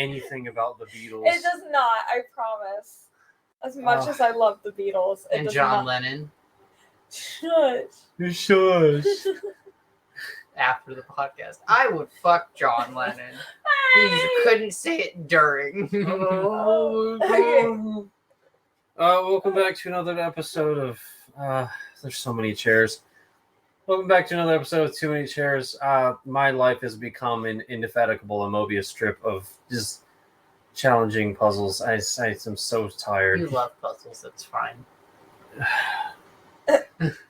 anything about the Beatles. It does not, I promise. As much as I love the Beatles. And John Lennon. Shush. Shush. After the podcast. I would fuck John Lennon. He just couldn't say it during. Welcome back to another episode of There's So Many Chairs. Welcome back to another episode of Too Many Chairs. My life has become an indefatigable Mobius strip of just challenging puzzles. I'm so tired. You love puzzles, that's fine.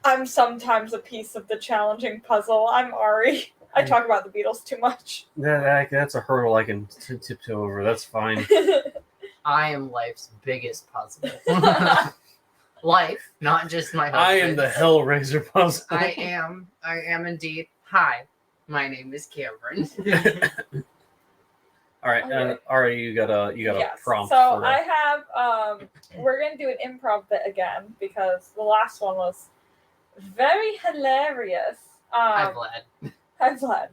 I'm sometimes a piece of the challenging puzzle. I'm Ari. I talk about the Beatles too much. That's a hurdle I can tiptoe over. That's fine. I am life's biggest puzzle. Life, not just my husband. I am the Hellraiser puzzle. I am indeed. Hi, my name is Cameron. All right, Okay. Ari, you got a Yes. prompt. So for I have we're gonna do an improv bit again because the last one was very hilarious. Hi, Vlad. Hi, Vlad.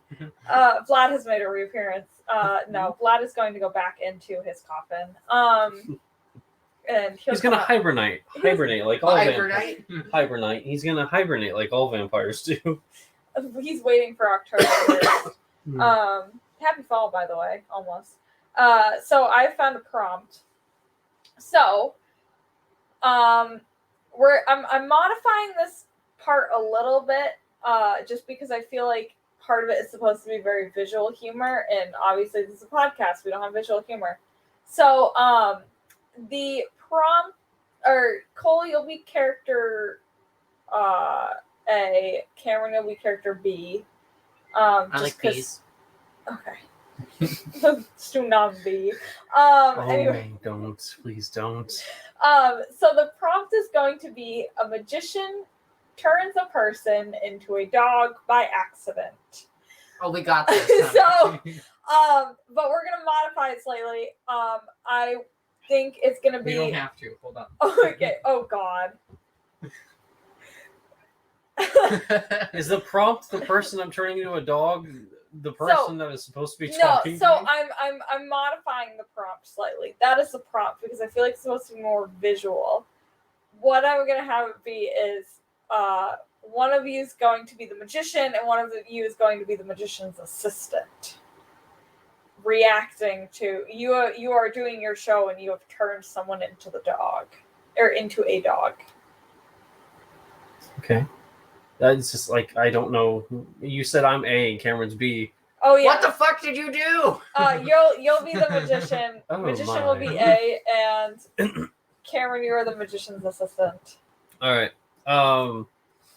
Vlad has made a reappearance. No, Vlad is going to go back into his coffin. And he's gonna hibernate like all Hibernate? vampires. Hibernate. He's gonna hibernate like all vampires do. He's waiting for October. Happy fall, by the way, almost. So I found a prompt. So, I'm modifying this part a little bit, just because I feel like part of it is supposed to be very visual humor, and obviously this is a podcast, we don't have visual humor. So, the prompt, or Cole, you'll be character A, Cameron, you'll be character B. I like bees. Okay. Do not be. Anyway. Don't. Please don't. So the prompt is going to be a magician turns a person into a dog by accident. Oh, we got this. So, but we're gonna modify it slightly. I think it's gonna be. We don't have to. Hold on. Okay. Oh God. Is the prompt the person I'm turning into a dog? The person that is supposed to be talking. No, so I'm modifying the prompt slightly. That is the prompt because I feel like it's supposed to be more visual. What I'm gonna have it be is one of you is going to be the magician and one of you is going to be the magician's assistant. Reacting to you are doing your show and you have turned someone into the dog. Or into a dog. Okay. That's just like, I don't know. You said I'm A, Cameron's B. Oh yeah. What the fuck did you do? You'll be the magician. Oh, Magician will be A, and Cameron, you are the magician's assistant. All right.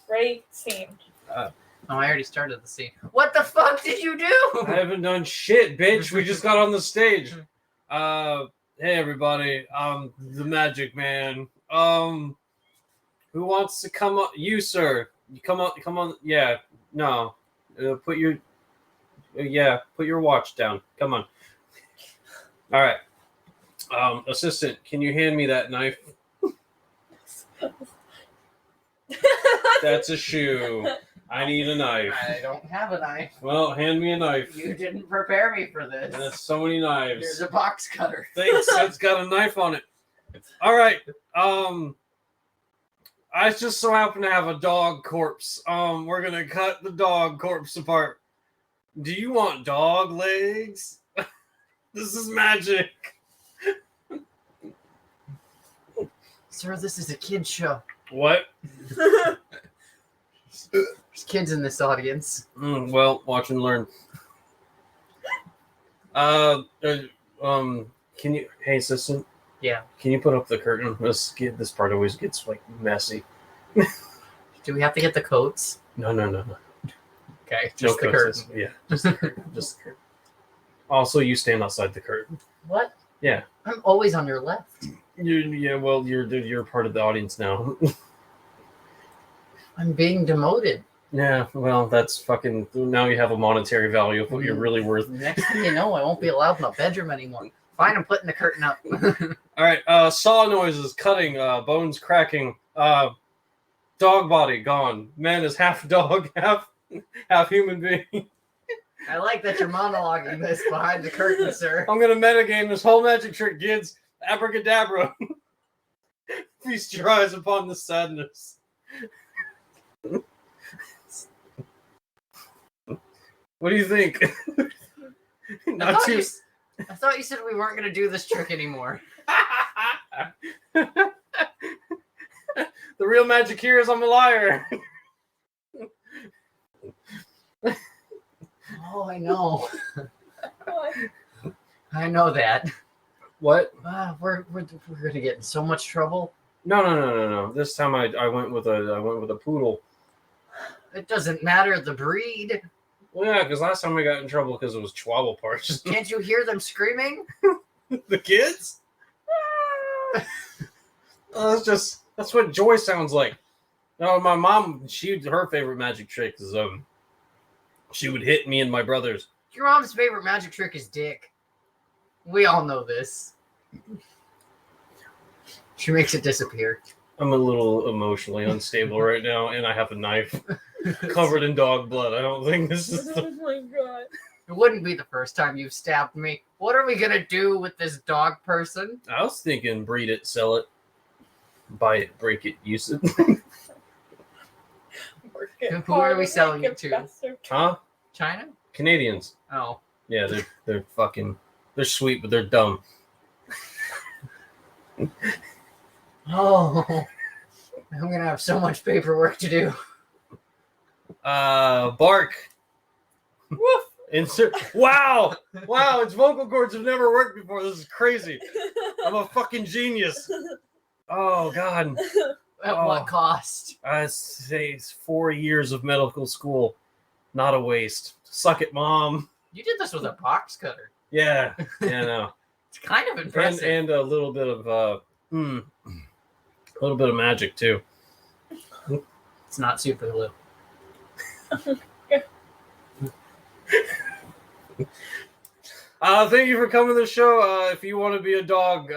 Ready? Scene. Oh, I already started the scene. What the fuck did you do? I haven't done shit, bitch. We just got on the stage. Hey everybody, I'm the Magic Man. Who wants to come up? You, sir. You come on. Yeah, no. Put your watch down. Come on. All right. Assistant, can you hand me that knife? That's a shoe. I need a knife. I don't have a knife. Well, hand me a knife. You didn't prepare me for this. There's so many knives. There's a box cutter. Thanks. It's got a knife on it. All right. I just so happen to have a dog corpse. We're gonna cut the dog corpse apart. Do you want dog legs? This is magic. Sir, this is a kid's show. What? There's kids in this audience. Well, watch and learn. Can you? Hey, assistant. Yeah. Can you put up the curtain? This part always gets like messy. Do we have to get the coats? No. Okay, just the curtain. Yeah, just the curtain. Just the curtain. Also, you stand outside the curtain. What? Yeah. I'm always on your left. You're part of the audience now. I'm being demoted. Yeah, well, that's fucking. Now you have a monetary value of what you're really worth. Next thing you know, I won't be allowed in my bedroom anymore. Fine, I'm putting the curtain up. All right, saw noises, cutting, bones cracking, dog body gone. Man is half dog, half human being. I like that you're monologuing this behind the curtain, sir. I'm gonna metagame this whole magic trick, kids. Abracadabra. Feast your eyes upon the sadness. What do you think? I thought you said we weren't going to do this trick anymore. The real magic here is I'm a liar. Oh, I know. I know that. What? We're going to get in so much trouble. No. This time I went with a poodle. It doesn't matter the breed. Well, yeah, because last time I got in trouble because it was Chihuahua parts. Can't you hear them screaming? The kids? Oh, that's what joy sounds like. No, my mom, her favorite magic trick is she would hit me and my brothers. Your mom's favorite magic trick is dick. We all know this. She makes it disappear. I'm a little emotionally unstable right now, and I have a knife covered in dog blood. I don't think this is Oh my god. It wouldn't be the first time you've stabbed me. What are we gonna do with this dog person? I was thinking breed it, sell it, buy it, break it, use it. Who are we selling it to? Huh? China? Canadians. Oh. Yeah, they're sweet, but they're dumb. Oh. I'm gonna have so much paperwork to do. Bark. Woof. Wow, its vocal cords have never worked before. This is crazy. I'm a fucking genius. Oh, God. At what cost? I say it's 4 years of medical school. Not a waste. Suck it, Mom. You did this with a box cutter. Yeah, no. It's kind of impressive. And a little bit of magic too. It's not super glue. Thank you for coming to the show. If you want to be a dog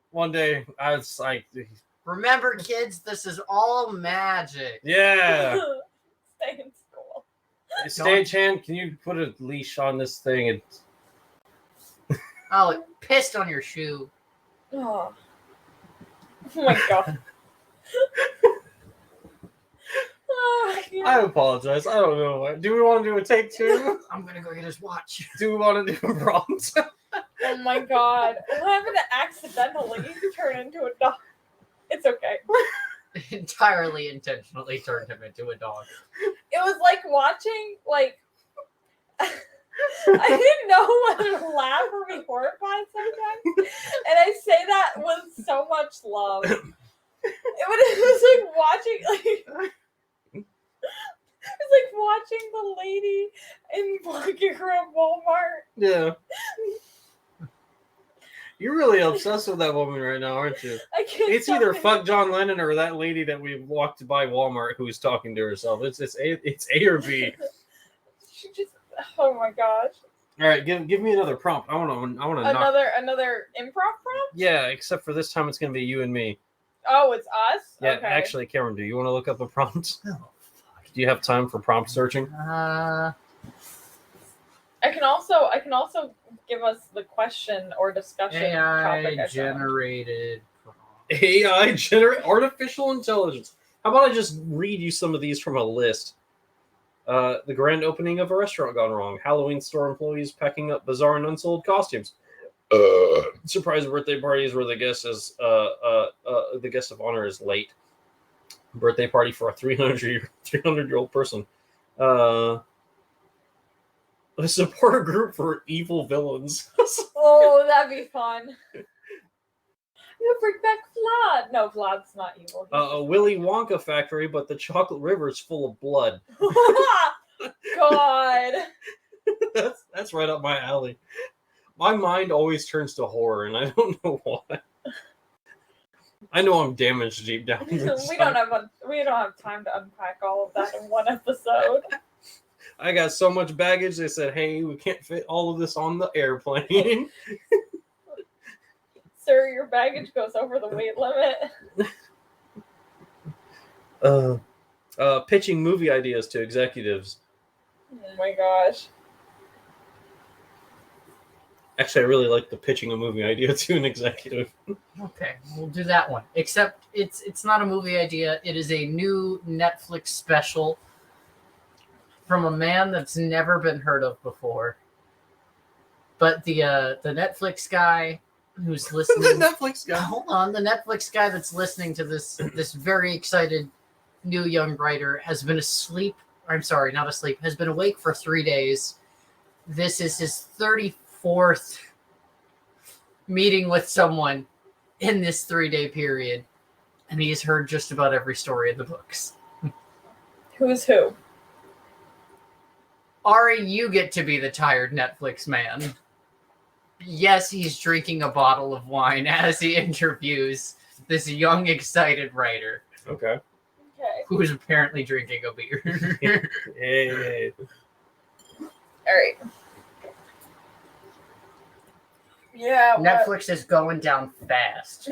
one day, it's like, remember, kids, this is all magic. yeah. Stay in school. Stagehand, can you put a leash on this thing? Oh, it pissed on your shoe. Oh my god. Oh, yeah. I apologize. I don't know. Do we want to do a take two? I'm gonna go get his watch. Do we want to do a prompt? Oh my god. What happened to accidentally turn into a dog? It's okay. Entirely intentionally turned him into a dog. It was like watching, like, I didn't know whether to laugh or be horrified sometimes. And I say that with so much love. It was like watching, like, it's like watching the lady in Walking Around Walmart. Yeah. You're really obsessed with that woman right now, aren't you? I can't. It's stop either it. fuck John Lennon or that lady that we walked by Walmart who's talking to herself. It's A or B. She just. Oh my gosh. All right, give me another prompt. I want to knock. Another improv prompt. Yeah, except for this time it's gonna be you and me. Oh, it's us. Yeah, Okay. actually, Cameron, do you want to look up a prompt? Oh, fuck. Do you have time for prompt searching? I can also give us the question or discussion topic. AI I found. generated. AI generate artificial intelligence. How about I just read you some of these from a list? The grand opening of a restaurant gone wrong. Halloween store employees packing up bizarre and unsold costumes. Surprise birthday parties where the guest of honor is late. Birthday party for a 300-year-old person. A supporter group for evil villains. Oh, that'd be fun. You bring back Vlad. No, Vlad's not evil. A Willy Wonka factory, but the chocolate river is full of blood. God. That's right up my alley. My mind always turns to horror, and I don't know why. I know I'm damaged deep down inside. we don't have time to unpack all of that in one episode. I got so much baggage. They said, "Hey, we can't fit all of this on the airplane." Sir, your baggage goes over the weight limit. Pitching movie ideas to executives. Oh my gosh. Actually, I really like the pitching a movie idea to an executive. Okay, we'll do that one. Except it's not a movie idea. It is a new Netflix special from a man that's never been heard of before. But the Netflix guy who's listening, Netflix guy. hold on, the Netflix guy that's listening to this very excited new young writer has been asleep. I'm sorry, not asleep. Has been awake for 3 days. This is his 34th meeting with someone in this 3-day period, and he's heard just about every story in the books. Who's who? Ari, you get to be the tired Netflix man. Yes, he's drinking a bottle of wine as he interviews this young, excited writer Okay. Okay. who is apparently drinking a beer. Hey. All right. Yeah. what- Netflix is going down fast.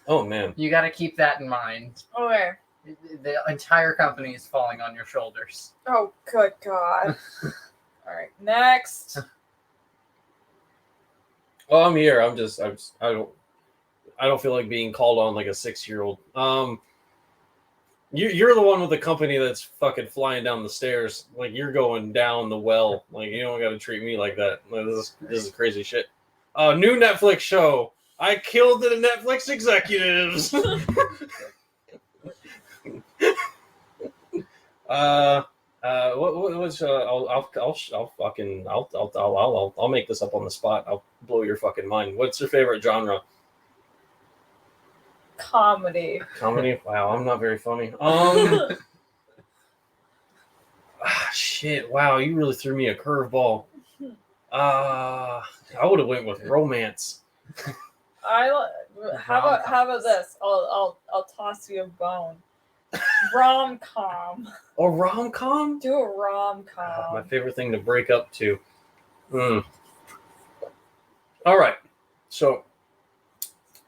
Oh man. You got to keep that in mind. Okay. The entire company is falling on your shoulders. Oh, good God. All right. Next. Oh, I'm here. I don't feel like being called on like a 6-year-old. You're the one with the company that's fucking flying down the stairs. Like you're going down the well. Like you don't got to treat me like that. Like, this is crazy shit. New Netflix show. I killed the Netflix executives. What was I'll make this up on the spot. I'll blow your fucking mind. What's your favorite genre? Comedy. Comedy? Wow, I'm not very funny. Shit. Wow, you really threw me a curveball. I would have went with romance. How about this? I'll toss you a bone. Rom-com. A rom-com? Do a rom-com. My favorite thing to break up to. All right. So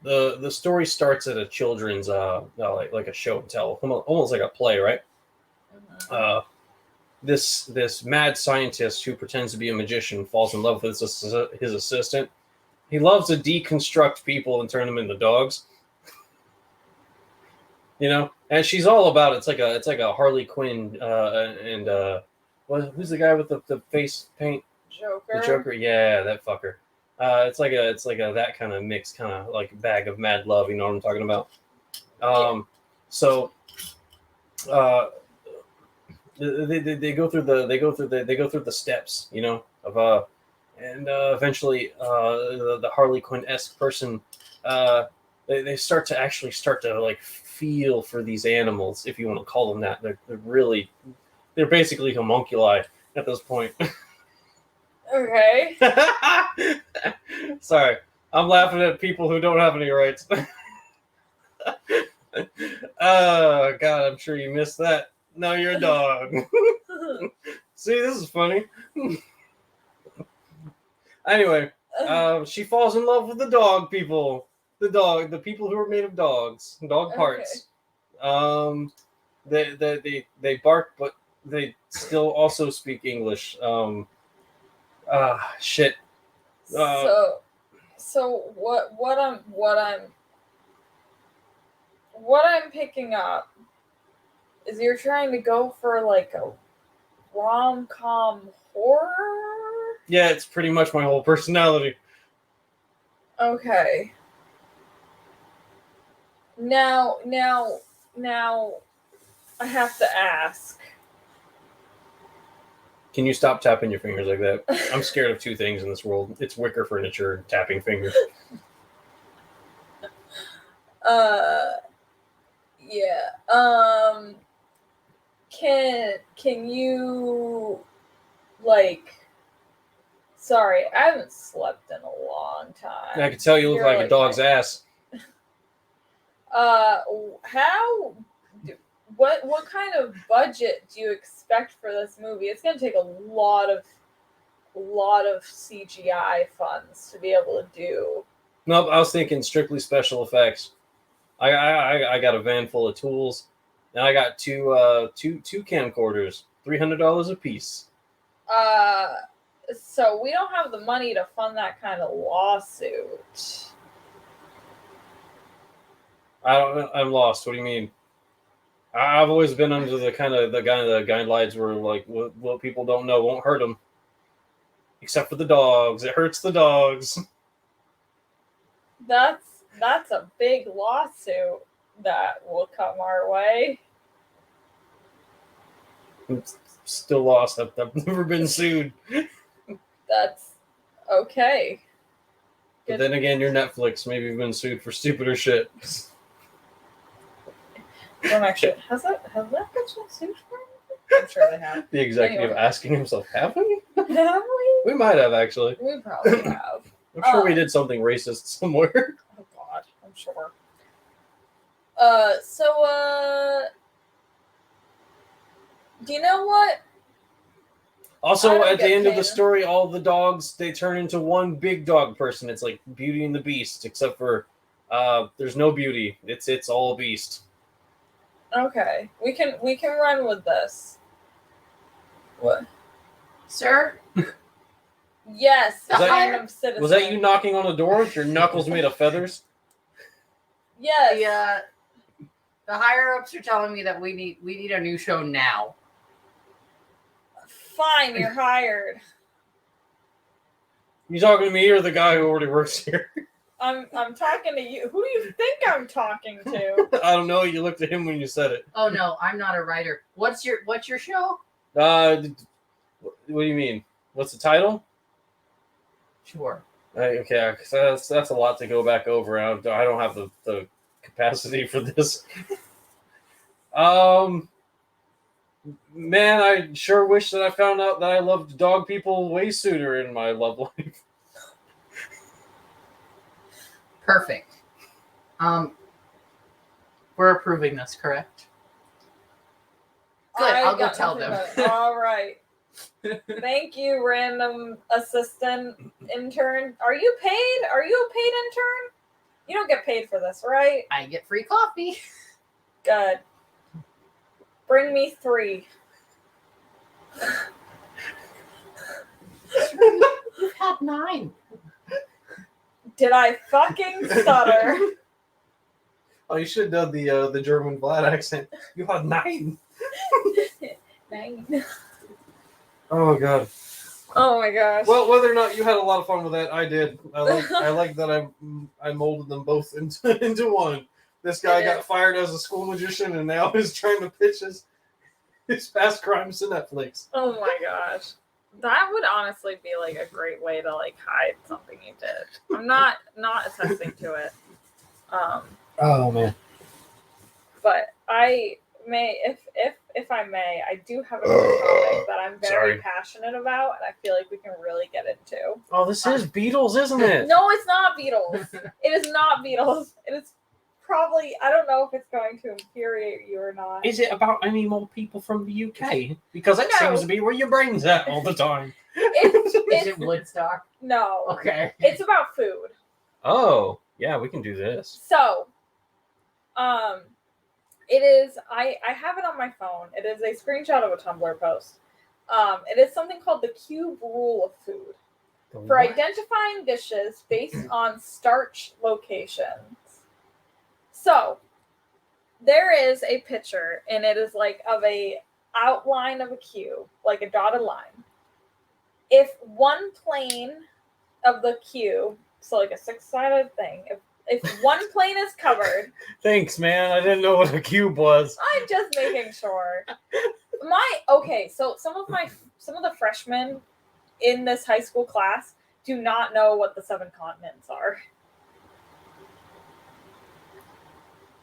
the story starts at a children's like a show and tell, almost like a play, right? Mhm. This mad scientist who pretends to be a magician falls in love with his assistant. He loves to deconstruct people and turn them into dogs. You know, and she's all about it. It's like a Harley Quinn who's the guy with the face paint? Joker. The Joker, yeah, that fucker. It's like a that kind of mix, kind of like bag of mad love. You know what I'm talking about? So, they go through the steps, you know, of and eventually the Harley Quinn-esque person they start to like feel for these animals, if you want to call them that. They're basically homunculi at this point. Okay. Sorry, I'm laughing at people who don't have any rights. Oh God, I'm sure you missed that. No, you're a dog. See, this is funny. Anyway, she falls in love with the dog people. The people who are made of dogs, dog parts. They bark, but they still also speak English. Shit. So what I'm picking up is you're trying to go for like a rom-com horror? Yeah, it's pretty much my whole personality. Okay. Now I have to ask. Can you stop tapping your fingers like that? I'm scared of two things in this world. It's wicker furniture and tapping fingers. Yeah. Can you like sorry, I haven't slept in a long time. I can tell you look You're like a dog's ass. What kind of budget do you expect for this movie? It's gonna take a lot of CGI funds to be able to do. Nope, I was thinking strictly special effects. I got a van full of tools, and I got two camcorders, $300 a piece. So we don't have the money to fund that kind of lawsuit. I'm lost. What do you mean? I've always been under the guidelines where like what people don't know won't hurt them, except for the dogs. It hurts the dogs. That's a big lawsuit that will come our way. I'm still lost. I've never been sued. That's okay. But then again, you're Netflix. Maybe you've been sued for stupider shit. Don't actually. Has Netflix been sued for anything? I'm sure they have. The executive asking himself, have we? Have we? We might have, actually. We probably have. I'm sure we did something racist somewhere. Oh God, I'm sure. Do you know what? Also, at the end of the story, all the dogs, they turn into one big dog person. It's like Beauty and the Beast, except for there's no Beauty. It's all Beast. Okay, we can run with this. What? Sir? Yes, Was that- random citizen. Was that you knocking on the door with your knuckles made of feathers? Yes. The higher ups are telling me that we need a new show now. Fine, you're hired. You talking to me or the guy who already works here? I'm talking to you. Who do you think I'm talking to? I don't know. You looked at him when you said it. Oh no, I'm not a writer. What's your show? What do you mean? What's the title? Sure. Okay, that's a lot to go back over. I don't have the capacity for this. Man, I sure wish that I found out that I loved dog people way sooner in my love life. Perfect. We're approving this, correct? Good, I'll go tell them. All right. Thank you, random assistant intern. Are you paid? Are you a paid intern? You don't get paid for this, right? I get free coffee. Good. Bring me 3. You've had 9. Did I fucking stutter? Oh, you should have done the German Vlad accent. You had 9. 9. Oh god. Oh my gosh. Well, whether or not you had a lot of fun with that, I did. I like that I molded them both into one. This guy got fired as a school magician and now is trying to pitch his past crimes to Netflix. Oh my gosh. That would honestly be like a great way to like hide something you did. I'm not attesting to it. Oh man. But I may, if I may, I do have a topic that I'm very passionate about, and I feel like we can really get into. Oh, this is Beatles, isn't it? No, it's not Beatles. It is not Beatles. It is probably, I don't know if it's going to infuriate you or not. Is it about any more people from the UK? Because that No. seems to be where your brain's at all the time. Is it Woodstock? No. Okay. It's about food. Oh, yeah, we can do this. So, it is, I have it on my phone. It is a screenshot of a Tumblr post. It is something called the Cube Rule of Food. For identifying dishes based on starch locations. So, there is a picture, and it is like of a outline of a cube, like a dotted line. If one plane of the cube, so like a 6-sided thing, if one plane is covered. Thanks, man. I didn't know what a cube was. I'm just making sure. So some of the freshmen in this high school class do not know what the 7 continents are.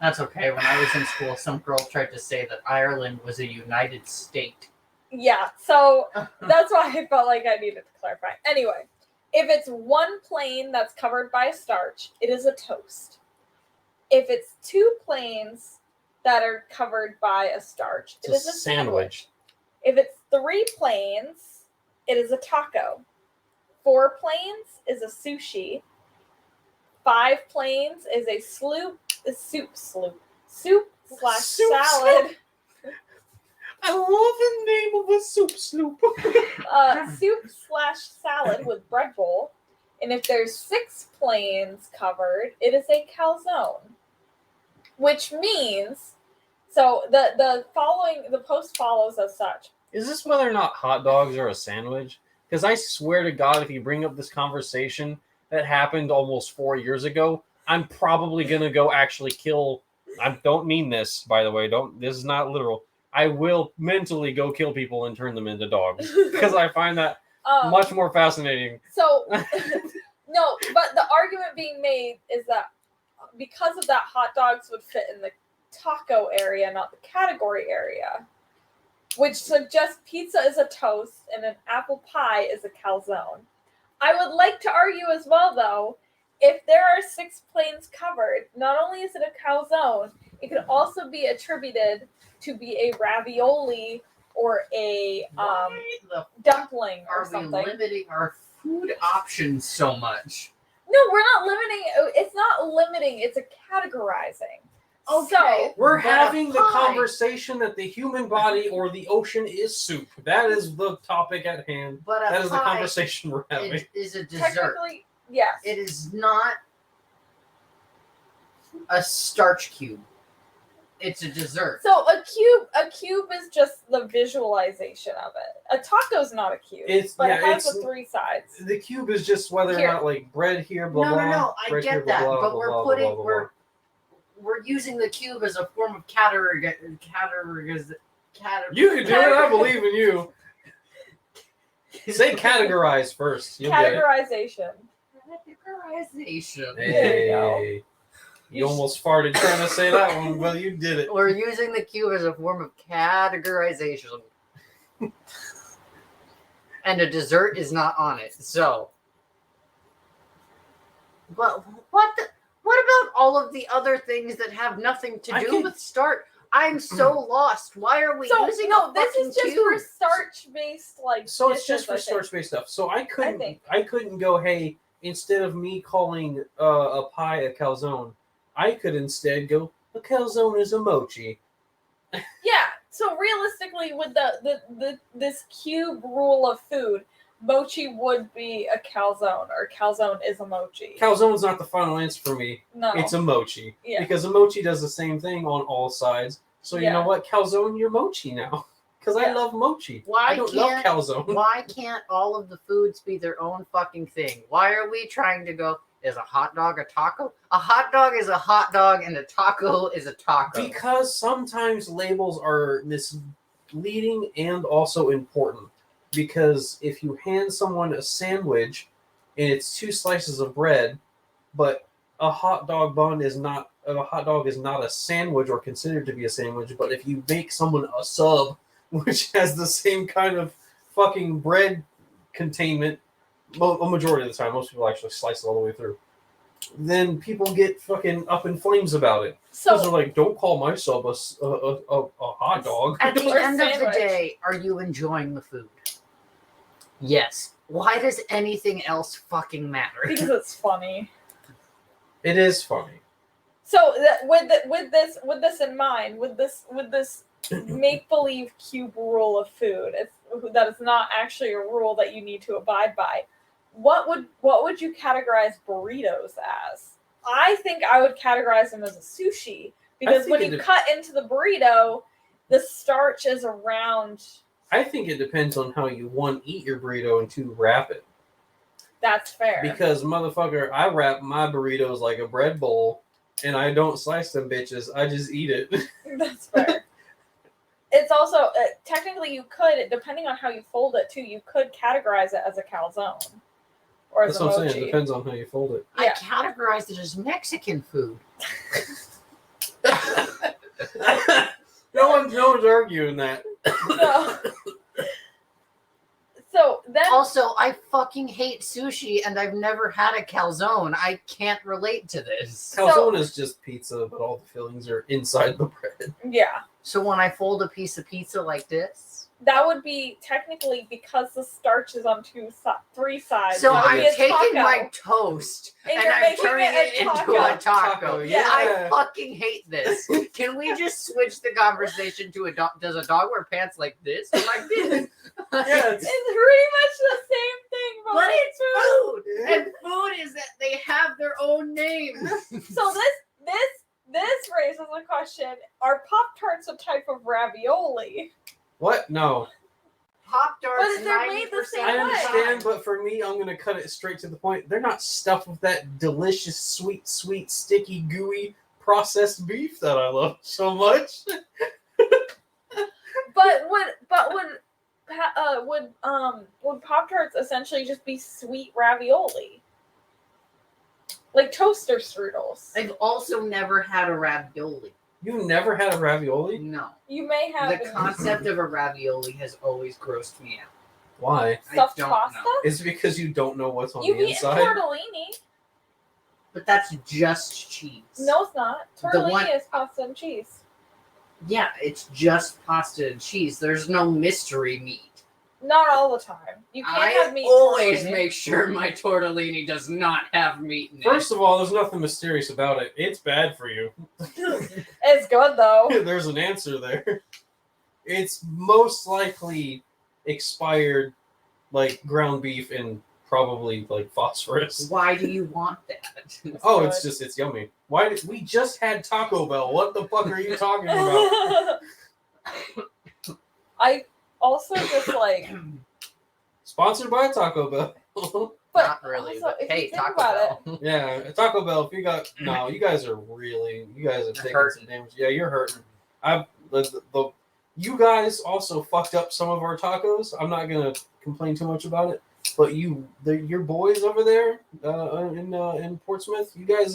That's okay. When I was in school, some girl tried to say that Ireland was a united state. Yeah, so that's why I felt like I needed to clarify. Anyway, if it's one plane that's covered by starch, it is a toast. If it's 2 planes that are covered by a starch, it is a sandwich. If it's 3 planes, it is a taco. 4 planes is a sushi. 5 planes is a soup/salad. I love the name of a soup sloop. Soup/salad with bread bowl. And if there's 6 planes covered, it is a calzone. Which means, so the post follows as such. Is this whether or not hot dogs are a sandwich? Because I swear to God, if you bring up this conversation that happened almost 4 years ago, I'm probably gonna go actually kill. I don't mean this, by the way. This is not literal. I will mentally go kill people and turn them into dogs because I find that much more fascinating. So, no, but the argument being made is that because of that, hot dogs would fit in the taco area, not the category area, which suggests pizza is a toast and an apple pie is a calzone. I would like to argue as well, though, if there are 6 planes covered, not only is it a calzone, it could also be attributed to be a ravioli or a dumpling or something. Are we limiting our food options so much? No, we're not limiting. It's not limiting. It's a categorizing. Okay. So We're But having the pie. conversation that the human body or the ocean is soup. That is the topic at hand. But That is the pie conversation we're having. It is a dessert. technically, yes. It is not a starch cube. It's a dessert. So a cube is just the visualization of it. A taco's not a cube, but it has the 3 sides. The cube is just whether Here. or not like bread here, blah No, blah. I bread get here, blah, that, blah, but blah, we're blah, putting blah, blah, blah. we're using the cube as a form of You can do it. I believe in you. Say categorize first. You'll get it. Categorization. categorization. There you go. Hey, you almost farted trying to say that one, but you did it. We're using the cube as a form of categorization. And a dessert is not on it. So, but what about all of the other things that have nothing to do with start? I'm so lost. Why are we using this is just for starch-based So it's dishes, just for I think. starch-based stuff. So I think. couldn't go, hey, instead of me calling a pie a calzone, I could instead go, a calzone is a mochi. Yeah. So realistically, with this cube rule of food, mochi would be a calzone, or calzone is a mochi. Calzone's not the final answer for me. No. It's a mochi. Yeah. Because a mochi does the same thing on all sides. So you know what? Calzone, you're mochi now. Because I love mochi. I don't love calzone. Why can't all of the foods be their own fucking thing? Why are we trying to go, is a hot dog a taco? A hot dog is a hot dog and a taco is a taco. Because sometimes labels are misleading and also important. Because if you hand someone a sandwich and it's 2 slices of bread, but a hot dog is not a sandwich or considered to be a sandwich, but if you make someone a sub, which has the same kind of fucking bread containment, a majority of the time, most people actually slice it all the way through, then people get fucking up in flames about it. So they're like, don't call my sub a hot dog. At the Or end of the sandwich. day, are you enjoying the food? Yes. Why does anything else fucking matter? Because it's funny. It is funny. So with this in mind, with this make believe cube rule of food, that is not actually a rule that you need to abide by. What would you categorize burritos as? I think I would categorize them as a sushi because when you cut into the burrito, the starch is around. I think it depends on how you, 1, eat your burrito, and 2, wrap it. That's fair. Because, motherfucker, I wrap my burritos like a bread bowl, and I don't slice them bitches. I just eat it. That's fair. It's also, technically you could, depending on how you fold it too, you could categorize it as a calzone. Or as That's a what I'm mochi. saying. It depends on how you fold it. Yeah. I categorize it as Mexican food. No one's arguing that. So then Also, I fucking hate sushi and I've never had a calzone. I can't relate to this. Calzone is just pizza, but all the fillings are inside the bread. yeah. So when I fold a piece of pizza like this, that would be technically because the starch is on three sides. So that would I'm be a taking taco. my toast And and you're I'm making turning it it a into taco. a taco. Yeah. I fucking hate this. Can we just switch the conversation to a dog? Does a dog wear pants like this or like this? Yeah, It's pretty much the same thing, but, But with it's food, and food is that they have their own names. So this raises a question: are Pop-Tarts a type of ravioli? What? No. Pop Tarts, But they're made the same I way. understand, but for me, I'm gonna cut it straight to the point. They're not stuffed with that delicious, sweet, sticky, gooey processed beef that I love so much. But would Pop-Tarts essentially just be sweet ravioli? Like toaster strudels. I've also never had a ravioli. You never had a ravioli? No. You may have The concept of a ravioli has always grossed me out. Why? stuffed I don't pasta. know. Is it because you don't know what's on You've the eaten inside? tortellini. But that's just cheese. No, it's not. The Tortellini one- is pasta and cheese. Yeah, it's just pasta and cheese. There's no mystery meat. Not all the time. You can't have I meat. always tortellini. make sure my tortellini does not have meat in it. First of all, there's nothing mysterious about it. It's bad for you. It's good though. There's an answer there. It's most likely expired, like ground beef and probably like phosphorus. Why do you want that? Oh, it's yummy. Why did we just had Taco Bell? What the fuck are you talking about? I also just like, Sponsored by Taco Bell. but Not really, also, but if hey, you think Taco about Bell. Yeah, Taco Bell. If you got no, you guys are taking Hurting. some damage. Yeah, you're hurting. You guys also fucked up some of our tacos. I'm not gonna complain too much about it, but your boys over there in Portsmouth, you guys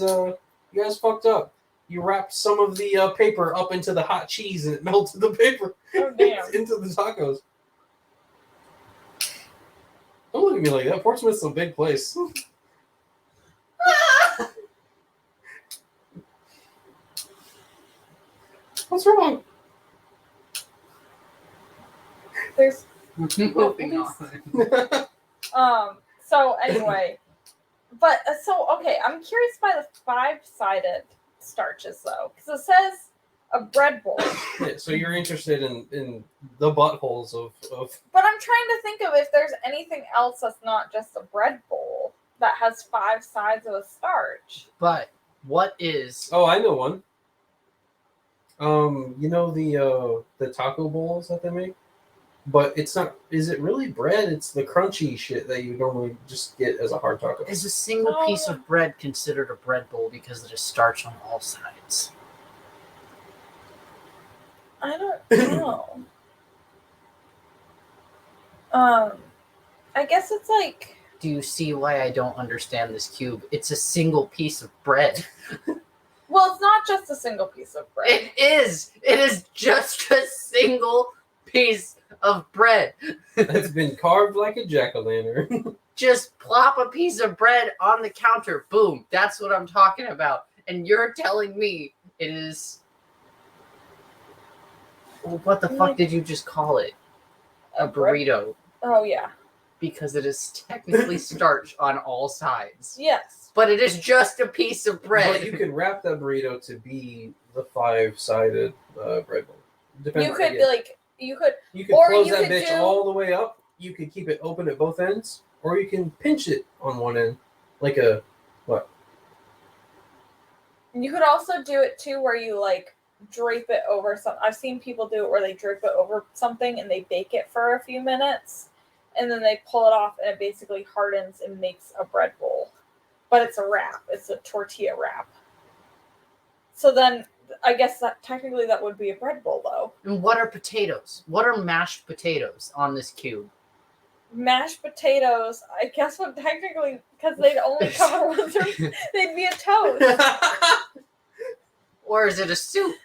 fucked up. You wrapped some of the paper up into the hot cheese and it melted the paper Oh damn! into the tacos. Don't look at me like that. Portsmouth's a big place. What's wrong? There's Moving on. So anyway, but so okay, I'm curious by the 5-sided starches though, because it says a bread bowl. Yeah, so you're interested in the buttholes of But I'm trying to think of if there's anything else that's not just a bread bowl that has 5 sides of a starch. But what is Oh, I know one. You know the taco bowls that they make? But it's not, is it really bread? It's the crunchy shit that you normally just get as a hard taco. is a single Oh, piece yeah. of bread considered a bread bowl because it is starch on all sides? I don't know. I guess it's like, Do you see why I don't understand this cube? It's a single piece of bread. well, it's not just a single piece of bread. It is. It is just a single piece of bread. It's been carved like a jack-o'-lantern. Just plop a piece of bread on the counter. Boom. That's what I'm talking about. And you're telling me it is. Well, what the fuck did you just call it? A burrito. Oh yeah. Because it is technically starch on all sides. Yes. But it is just a piece of bread. But you could wrap that burrito to be the 5-sided bread bowl. You could be like, you could. You could or close you that could bitch do- all the way up. You could keep it open at both ends, or you can pinch it on one end, like a what? You could also do it too, where you like drape it over some. I've seen people do it where they drape it over something and they bake it for a few minutes, and then they pull it off, and it basically hardens and makes a bread bowl. But it's a wrap. It's a tortilla wrap. So then, I guess that technically that would be a bread bowl, though. And what are potatoes? What are mashed potatoes on this cube? Mashed potatoes, I guess would technically, because they'd only cover one third, they'd be a toast. Or is it a soup?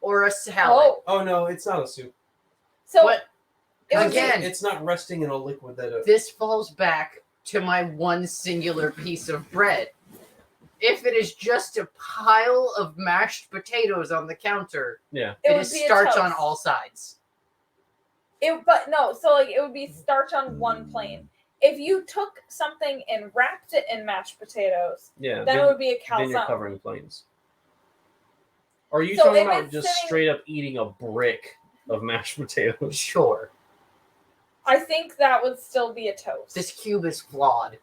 Or a salad? Oh, Oh no, it's not a soup. so What? it was Again, It's not resting in a liquid that. This falls back to my one singular piece of bread. If it is just a pile of mashed potatoes on the counter, Yeah. it would is be a starch toast. on all sides. But no, so like it would be starch on one plane. If you took something and wrapped it in mashed potatoes, Yeah. then it would be a Then you're calzone. covering planes. Or are you So talking if about it's just sitting- straight up eating a brick of mashed potatoes? Sure. I think that would still be a toast. This cube is flawed.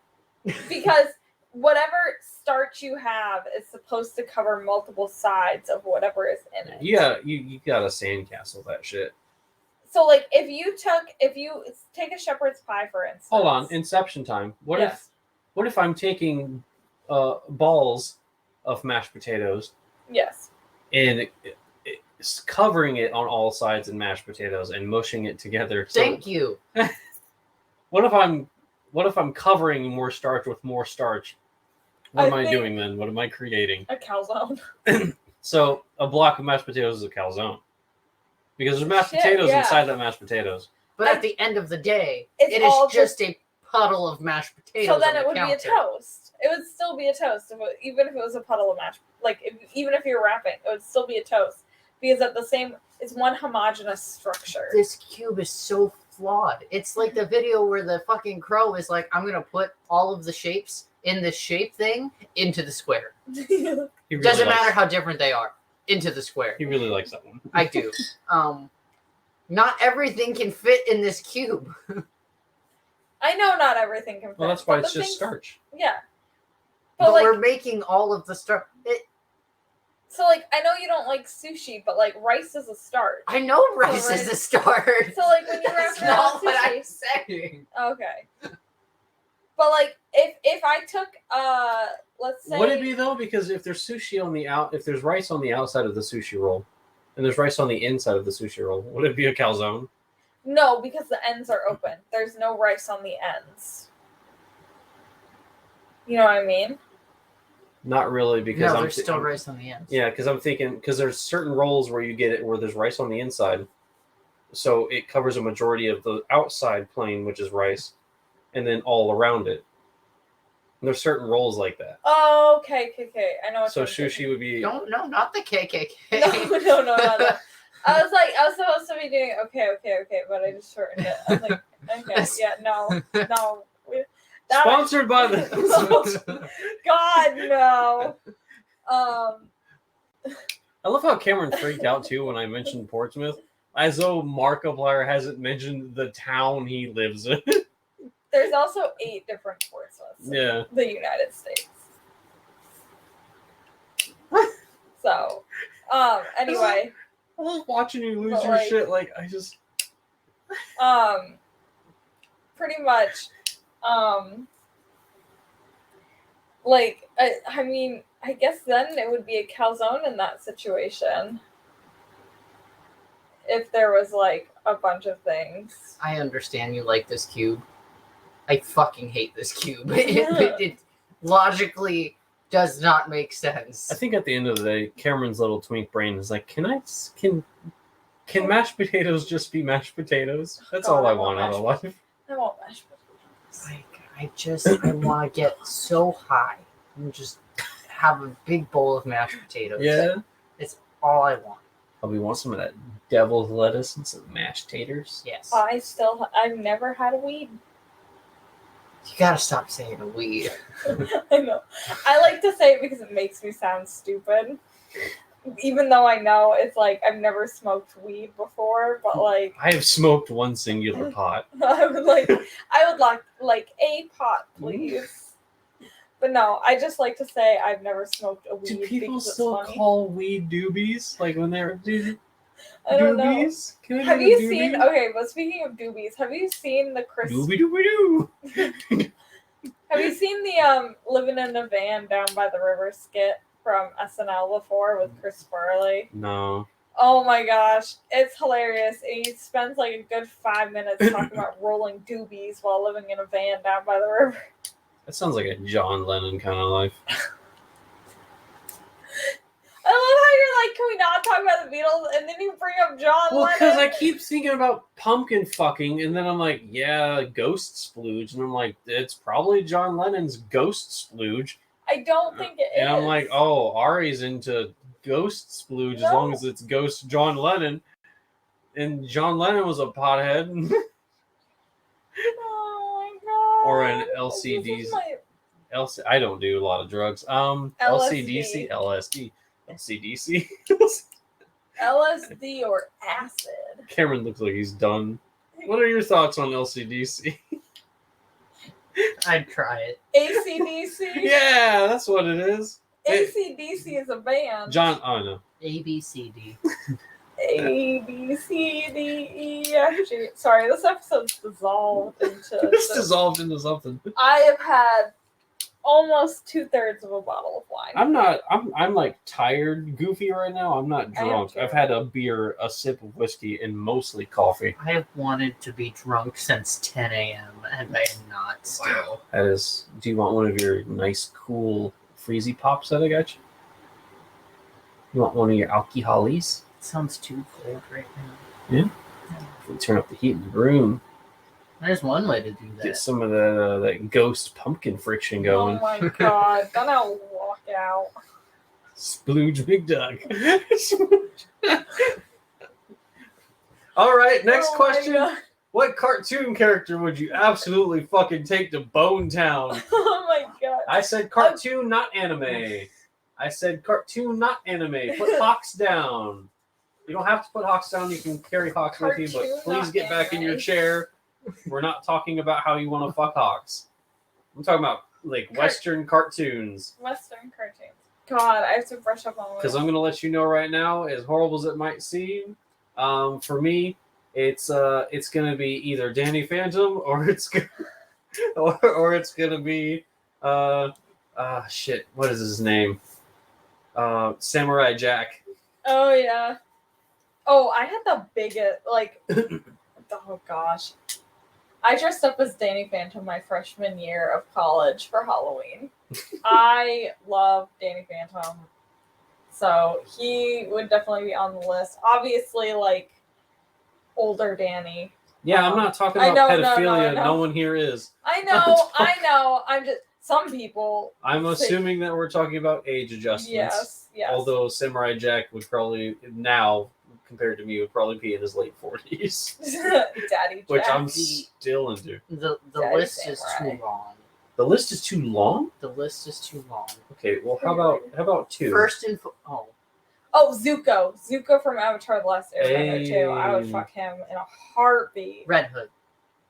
Because whatever starch you have is supposed to cover multiple sides of whatever is in it. You gotta sandcastle that shit. So like if you take a shepherd's pie for instance. Hold on, Inception time. What if I'm taking balls of mashed potatoes Yes. and it's covering it on all sides in mashed potatoes and mushing it together? Thank you. What if I'm covering more starch with more starch? What am I think- doing then? What am I creating? A calzone. So a block of mashed potatoes is a calzone. Because there's mashed potatoes inside that mashed potatoes. But at the end of the day, It's it all is just a puddle of mashed potatoes. So then on it the would be a counter. toast. It would still be a toast, even if it was a puddle of mashed. Even if you're wrapping, it would still be a toast because it's one homogeneous structure. This cube is so flawed. It's like the video where the fucking crow is like, I'm gonna put all of the shapes in this shape thing into the square. He really Doesn't likes- matter how different they are. Into the square. He really likes that one. I do. Not everything can fit in this cube. I know not everything can fit. Well, that's why but it's the just things- starch. Yeah. But But we're making all of the stuff. so like I know you don't like sushi, but like rice is a starch. I know rice So, is right. a start. So like when you wrap That's it around not what sushi. I'm saying. Okay. But like if I took let's say Would it be though? Because if there's sushi on if there's rice on the outside of the sushi roll, and there's rice on the inside of the sushi roll, would it be a calzone? No, because the ends are open. There's no rice on the ends. You know what I mean? Not really, because No, I'm there's still rice on the ends. Yeah, because I'm thinking because there's certain rolls where you get it where there's rice on the inside, so it covers a majority of the outside plane, which is rice, and then all around it. And there's certain rolls like that. Oh, okay. I know what So you're sushi would be. No, not the KKK. No, not that. I was supposed to be doing okay, but I just shortened it. I was like, okay, yeah, no. That- Sponsored by the. God, no. I love how Cameron freaked out too when I mentioned Portsmouth, as though Markiplier hasn't mentioned the town he lives in. There's also 8 different Portsmouths in Yeah. the United States. So, anyway, I love watching you lose But, your like- shit. Like I just. pretty much, like, I mean, I guess then it would be a calzone in that situation. If there was, like, a bunch of things. I understand you like this cube. I fucking hate this cube. It logically does not make sense. I think at the end of the day, Cameron's little twink brain is like, can mashed potatoes just be mashed potatoes? That's all I want out of life. I want mashed potatoes. Like, I want to get so high and just have a big bowl of mashed potatoes. Yeah. It's all I want. Probably want some of that devil's lettuce and some mashed taters. Yes. I've never had a weed. You gotta stop saying a weed. I know. I like to say it because it makes me sound stupid. Even though I know it's like I've never smoked weed before, but like I have smoked one singular pot. I would like a pot, please. But no, I just like to say I've never smoked a weed. Do people because it's still funny. call weed doobies? Like when they're I don't know. doobies? Can I Have get a you doobie? seen? Okay, but speaking of doobies, have you seen the Chris? Doobie doobie doo. Have you seen the living in a van down by the river skit from SNL before with Chris Farley? No. Oh my gosh, it's hilarious. And he spends like a good 5 minutes talking about rolling doobies while living in a van down by the river. That sounds like a John Lennon kind of life. I love how you're like, can we not talk about the Beatles? And then you bring up John Well, Lennon. because I keep thinking about pumpkin fucking, and then I'm like, yeah, ghost splooge. And I'm like, it's probably John Lennon's ghost splooge. I don't think it is. And I'm like, oh, Ari's into ghost splooge as long as it's ghost John Lennon. and John Lennon was a pothead. Oh my god. Or an This is my I don't do a lot of drugs. LCDC, LSD, LCDC. LSD or acid. Cameron looks like he's done. What are your thoughts on LCDC? I'd try it. ACDC. Yeah, that's what it is. ACDC is a band. John, oh no. ABCD. A B C D E F G. Sorry, this episode's dissolved into. It's dissolved into something. I have had almost 2/3 of a bottle of wine. I'm like tired, goofy right now. I'm not I am drunk. too. I've had a beer, a sip of whiskey, and mostly coffee. I have wanted to be drunk since 10 a.m. and I am not still. That is. Do you want one of your nice, cool freezy pops that I got you? You want one of your alcoholies? It sounds too cold right now. We turn up the heat in the room. There's one way to do that. Get some of that ghost pumpkin friction going. Oh my god! Then I'll walk out. Splooge Big Dog. All right, next Oh my question. God. What cartoon character would you absolutely fucking take to Bone Town? Oh my god! I said cartoon, not anime. I said cartoon, not anime. Put Hawks down. You don't have to put Hawks down. You can carry Hawks with you, Cartoon, but please not get back in your anime. chair. We're not talking about how you want to fuck Hawks. I'm talking about like Western cartoons. Western cartoons. God, I have to brush up on Because I'm going to let you know right now, as horrible as it might seem, for me, it's going to be either Danny Phantom or it's going to be shit. What is his name? Samurai Jack. Oh yeah. Oh, I had the biggest oh gosh. I dressed up as Danny Phantom my freshman year of college for Halloween. I love Danny Phantom. So he would definitely be on the list. Obviously, like older Danny. Yeah, I'm not talking I about know, pedophilia. no. No one here is. I know. I'm just some people. I'm say- assuming that we're talking about age adjustments. Yes. Although Samurai Jack would probably now, compared to me, would probably be in his late 40s, Daddy Jack. which I'm still into. The Daddy list is Samurai. too long. The list is too long. The list is too long. Okay, well, how about two? First Oh, Zuko. Zuko from Avatar: The Last Airbender too. I would Hey. fuck him in a heartbeat. Red Hood.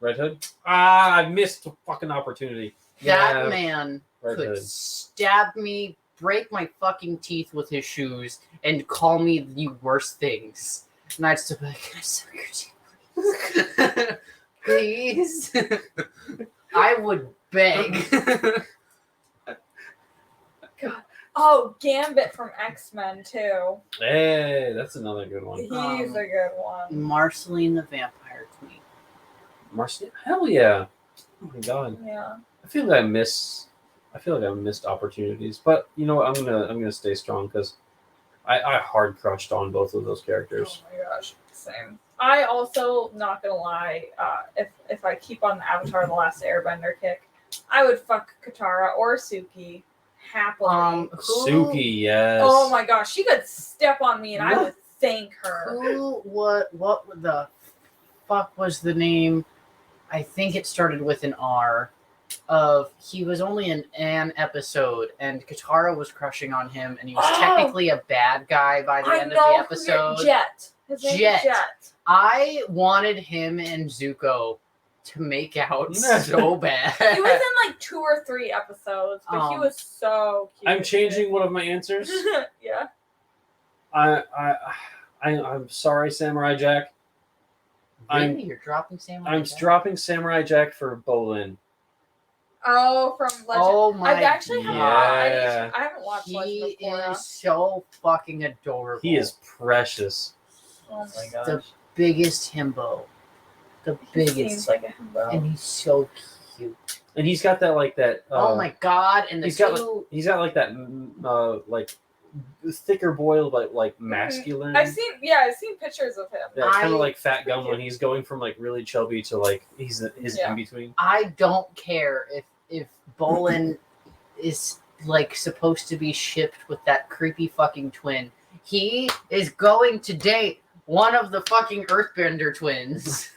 Red Hood. I missed a fucking opportunity. That Yeah, man Red could Hood. stab me, break my fucking teeth with his shoes, and call me the worst things. And I'd still be like, "Can I suck your teeth, please?" I would beg. Oh, Gambit from X-Men too. Hey, that's another good one. He's a good one. Marceline the Vampire Queen. Marcy, hell yeah! Oh my god, Yeah. I feel like I missed opportunities, but you know what? I'm gonna stay strong because I hard crushed on both of those characters. Oh my gosh, same. I also, not gonna lie, if I keep on the Avatar: The Last Airbender kick, I would fuck Katara or Suki happily. Suki, yes. Oh my gosh, she could step on me and I would thank her. What the fuck was the name? I think it started with an R. He was only in an episode, and Katara was crushing on him, and he was technically a bad guy by the end of the episode. Jet. His name Jet. is Jet. I wanted him and Zuko to make out so bad. He was in like 2 or 3 episodes, but he was so cute. I'm changing one of my answers. Yeah. I'm sorry, Samurai Jack. Really? You're dropping Samurai I'm Jack? dropping Samurai Jack for Bolin. Oh, from Legend. Oh my I actually have Yeah. I haven't watched Legend He of Korra. is so fucking adorable. He is precious. Oh my gosh. the biggest himbo. The He biggest. seems like a himbo. And he's so cute. And he's got that Oh my god! And the he's got two. he's got like that like thicker boy, but like masculine. I've seen pictures of him. That kind I- of like fat gum when he's going from like really chubby to like he's Yeah. in between. I don't care if Bolin is like supposed to be shipped with that creepy fucking twin. He is going to date one of the fucking Earthbender twins.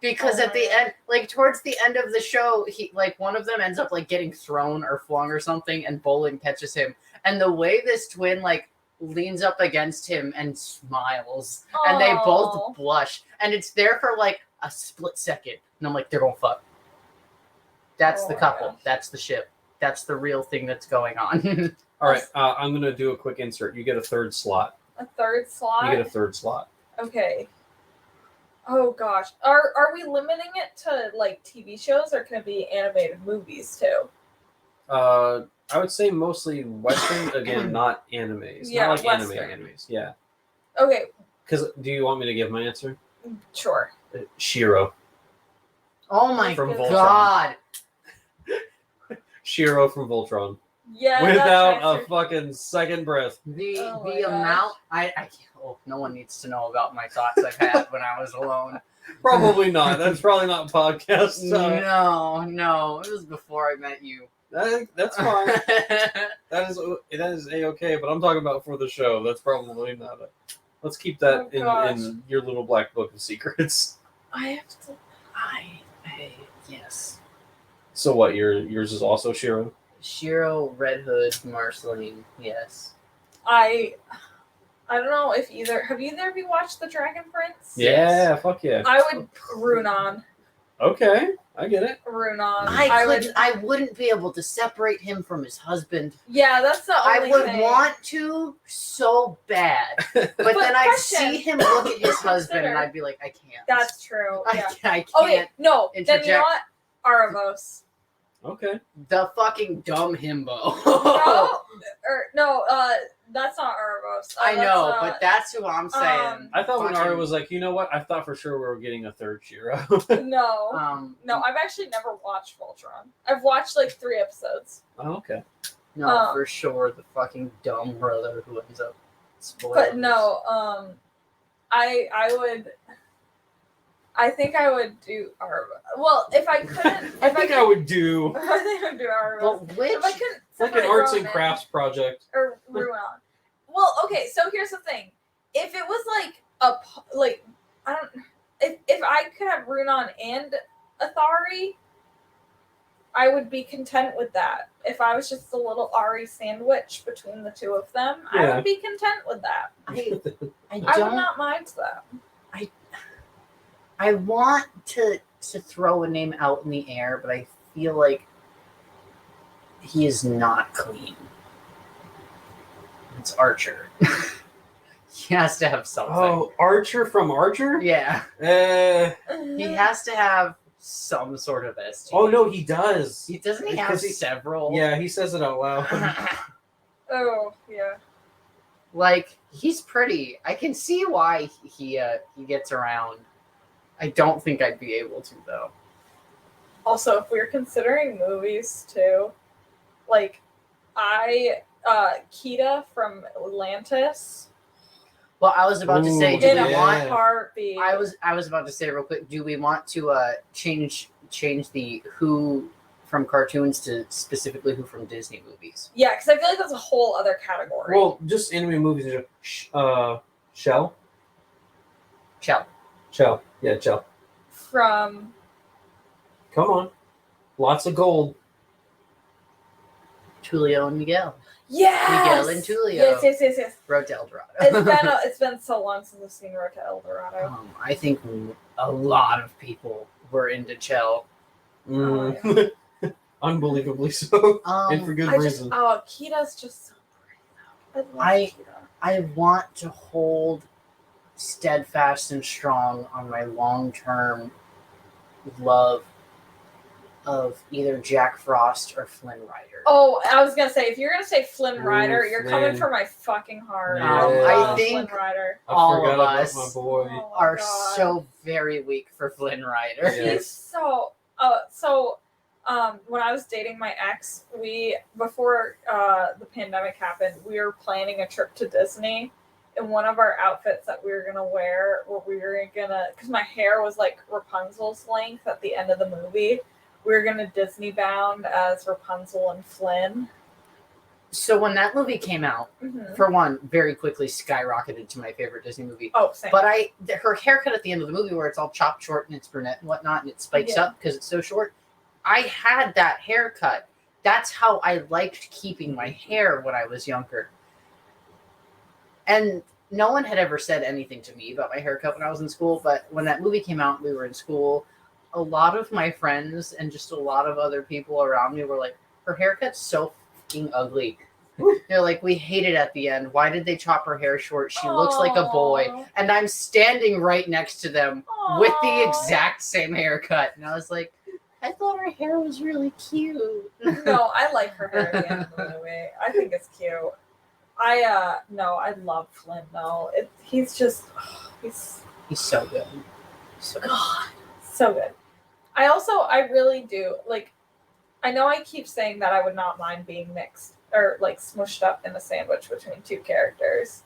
Because at the end, like towards the end of the show, he like one of them ends up like getting thrown or flung or something, and Bolin catches him. And the way this twin like leans up against him and smiles, and they both blush, and it's there for like a split second, and I'm like, they're gonna fuck. That's the couple. Gosh. That's the ship. That's the real thing that's going on. All right, I'm gonna do a quick insert. You get a third slot. A third slot? You get a third slot. Okay. Oh gosh. Are we limiting it to like TV shows, or can it be animated movies too? I would say mostly Western. Again, not animes. Yeah, not like Western. animes. Yeah. Okay, Because do you want me to give my answer? sure. Shiro. Oh my From god. Shiro from Voltron. Yeah. Without that's a fucking second breath. The Oh my the gosh. amount I can't, no one needs to know about my thoughts I've had when I was alone. Probably not. That's probably not podcast. No, it was before I met you. That's fine. That is a-okay, but I'm talking about for the show. That's probably not a... Let's keep that Oh, in your little black book of secrets. I have to. Yes. So what, yours is also Shiro? Shiro, Red Hood, Marceline, yes. I don't know if have either of you watched The Dragon Prince? Yeah, fuck yeah. I would Runon. Okay, I get it. Runon. I wouldn't be able to separate him from his husband. Yeah, that's the I only would thing. want to so bad. But then I'd see him look at his husband and I'd be like, I can't. That's true. Yeah. I can't. Okay, no. Then you know interject. what? Aravos. Okay. The fucking dumb himbo. That's not Aravos. I know, but that's who I'm saying. I thought when Fucking- Ari was like, you know what? I thought for sure we were getting a third Shiro. No. No, I've actually never watched Voltron. I've watched like 3 episodes. Oh, okay. No, for sure, the fucking dumb brother who ends up spoiled. But no, I think I would do Aravos. Well, if I couldn't, I think I would do I think I would do Aravos. But which? If I couldn't, like an separate arts and Ronan crafts project. or Ruon. Well, okay, so here's the thing: if it was if I could have Runon and Athari, I would be content with that. If I was just a little Ari sandwich between the two of them, I Yeah. would be content with that. I I would don't. not mind that. I want to throw a name out in the air, but I feel like he is not clean. It's Archer. He has to have something. Oh, Archer from Archer? Yeah. Mm-hmm. He has to have some sort of STD. Oh no, he does. He doesn't he have Because he- several? Yeah, he says it out loud. Oh yeah. Like, he's pretty. I can see why he gets around. I don't think I'd be able to though. Also, if we're considering movies too, like Kita from Atlantis Well, I was about to say, Ooh, do in we a want? heartbeat. I was about to say real quick. Do we want to change the who from cartoons to specifically who from Disney movies? Yeah, because I feel like that's a whole other category. Well, just anime movies. Shell. Chell. Yeah, Shell. From Come on. Lots of gold. Tulio and Miguel. yes, Miguel and Tulio. Yes. Road to El Dorado. It's been so long since I've seen Road to El Dorado. I think a lot of people were into Chell. Mm. Unbelievably so. And for good reason. Kita's just so pretty though. I love Kita. I want to hold steadfast and strong on my long-term love of either Jack Frost or Flynn Rider. Oh, I was gonna say, if you're gonna say Flynn Rider, Ooh, you're Flynn. coming for my fucking heart. Yeah. I think Flynn Rider. I all forgot of about us my boy. Oh my are God. so very weak for Flynn Rider. Yeah. He's so when I was dating my ex, before the pandemic happened, we were planning a trip to Disney, and one of our outfits that we were gonna wear, because my hair was like Rapunzel's length at the end of the movie, we were gonna Disney bound as Rapunzel and Flynn. So when that movie came out, Mhm. for one, very quickly skyrocketed to my favorite Disney movie. Oh, same. But her haircut at the end of the movie, where it's all chopped short and it's brunette and whatnot, and it spikes Yeah. up because it's so short. I had that haircut. That's how I liked keeping my hair when I was younger. And no one had ever said anything to me about my haircut when I was in school. But when that movie came out, we were in school. A lot of my friends and just a lot of other people around me were like, "Her haircut's so fucking ugly." They're like, "We hate it at the end. Why did they chop her hair short? She looks like a boy." Aw. And I'm standing right next to them with the Aw. exact same haircut. And I was like, I thought her hair was really cute. No, I like her hair at the end of the movie. I think it's cute. I love Flynn though. He's He's so good. So good. God, so good. I really do like. I know I keep saying that I would not mind being mixed or like smushed up in a sandwich between two characters,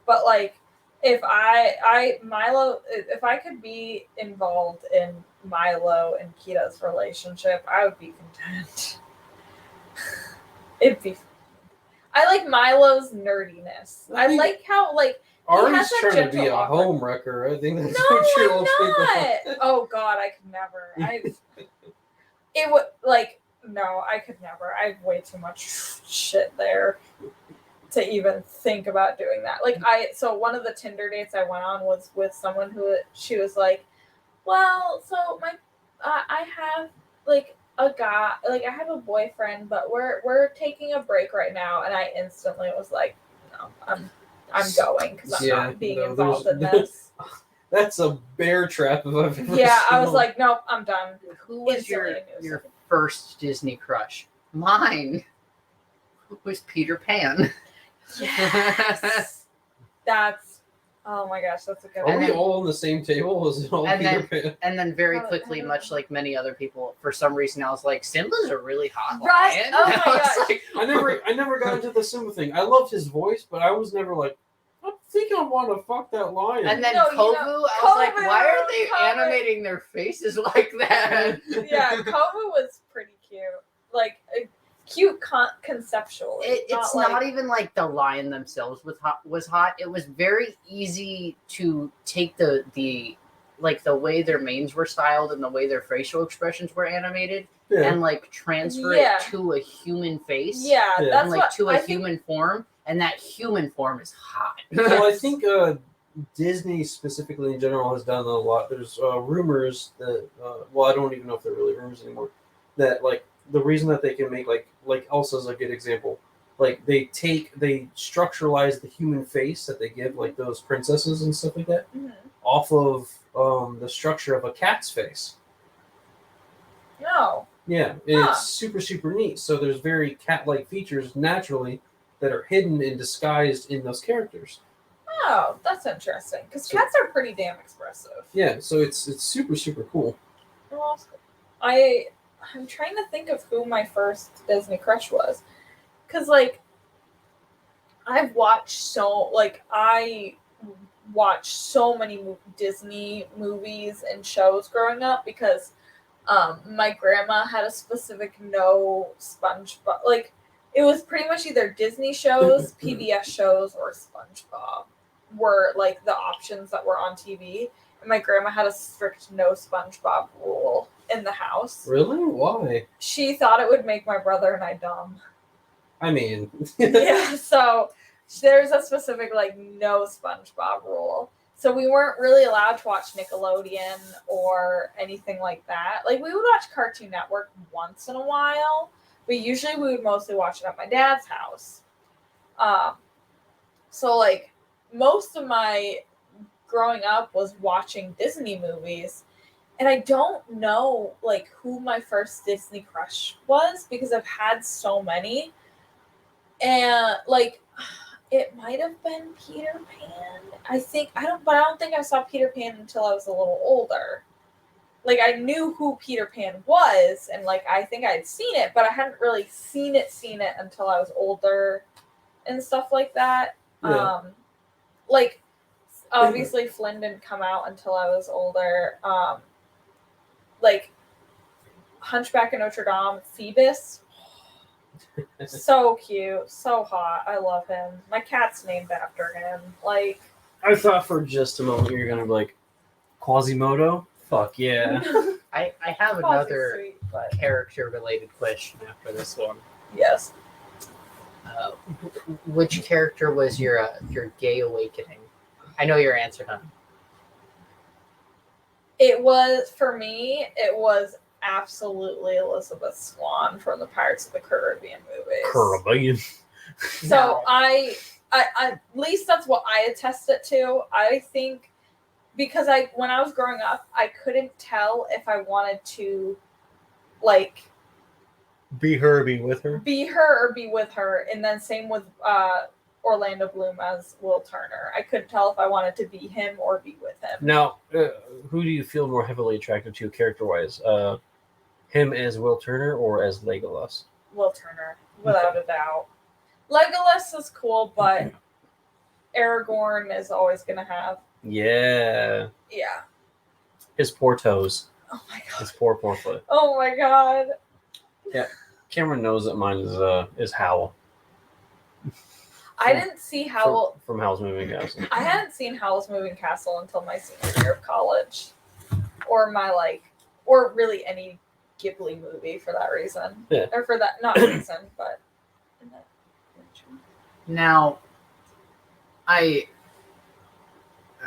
but like if if I could be involved in Milo and Kita's relationship, I would be content. It'd be. I like Milo's nerdiness. I like how like Ari's has that trying to gentle be a awkward- home wrecker. I think that's no, what you're I'm all not. Oh God, I could never. It would like no, I could never. I have way too much shit there to even think about doing that. Like so one of the Tinder dates I went on was with someone who she was like, well, so my I have like a guy, like I have a boyfriend, but we're taking a break right now, and I instantly was like, no, I'm going because I'm not being involved in this. That's a bear trap if I've ever Yeah, I seen was one. like, nope, I'm done. Who was Instantly, your first Disney crush? Mine was Peter Pan. Yes. That's oh my gosh, that's a good Are one. we all on the same table? Was it all And Peter then- Pan? And then very Oh, quickly, I don't much know. like many other people, for some reason I was like, Simba's a really hot Right? lion. Oh my I was gosh. like, I never got into the Simba thing. I loved his voice, but I was never like, I think I want to fuck that lion. and then No, you Kovu, know, I was like, why are Kovu, they Kovu. animating their faces like that? Yeah, Kovu was pretty cute. Like cute conceptually. It's not even like the lion themselves was hot. It was very easy to take the like the way their manes were styled and the way their facial expressions were animated yeah. and like transfer Yeah. it to a human face. Yeah, Yeah. that's And like what to a I think. human form, and that human form is hot. Well, I think Disney specifically in general has done a lot. There's rumors that, well, I don't even know if they're really rumors anymore, that like the reason that they can make like Elsa's a good example. Like they structuralize the human face that they give like those princesses and stuff like that Mhm. off of the structure of a cat's face. No. Yeah, Huh. it's super, super neat. So there's very cat-like features naturally that are hidden and disguised in those characters. Oh, that's interesting. Because So- cats are pretty damn expressive. Yeah, so it's super, super cool. Well, I'm trying to think of who my first Disney crush was, because like I watched so many Disney movies and shows growing up because my grandma had a specific no SpongeBob, like it was pretty much either Disney shows, PBS shows, or SpongeBob were like the options that were on TV. And my grandma had a strict no SpongeBob rule in the house. Really? Why? She thought it would make my brother and I dumb. I mean, Yeah, so there's a specific like no SpongeBob rule. So we weren't really allowed to watch Nickelodeon or anything like that. Like we would watch Cartoon Network once in a while, but usually we would mostly watch it at my dad's house. So like most of my growing up was watching Disney movies, and I don't know like who my first Disney crush was because I've had so many. And like it might have been Peter Pan. I don't think I saw Peter Pan until I was a little older. Like I knew who Peter Pan was, and like I think I'd seen it, but I hadn't really seen it until I was older and stuff like that. Yeah. Like obviously Flynn didn't come out until I was older. Like Hunchback of Notre Dame, Phoebus. So cute, so hot. I love him. My cat's named after him. Like, I thought for just a moment you were gonna be like Quasimodo. Fuck yeah. I have Quasi's another sweet, but character-related question after this one. yes. Which character was your gay awakening? I know your answer, huh? It was, for me, it was absolutely Elizabeth Swann from the Pirates of the Caribbean movies. Caribbean. So Now, I at least that's what I attest it to. I think because when I was growing up, I couldn't tell if I wanted to like Be her, be with her. be her or be with her, and then same with Orlando Bloom as Will Turner. I couldn't tell if I wanted to be him or be with him. Now, who do you feel more heavily attracted to character-wise? Him as Will Turner or as Legolas? Will Turner, without a doubt. Legolas is cool, but Aragorn is always gonna have Yeah. His poor toes. Oh my god. His poor foot. Oh my god. Cameron knows that mine is Howl. I didn't see Howl. From Howl's Moving Castle. I hadn't seen Howl's Moving Castle until my senior year of college, or or really any Ghibli movie for that reason. Yeah. Or for that, not reason, but. now, I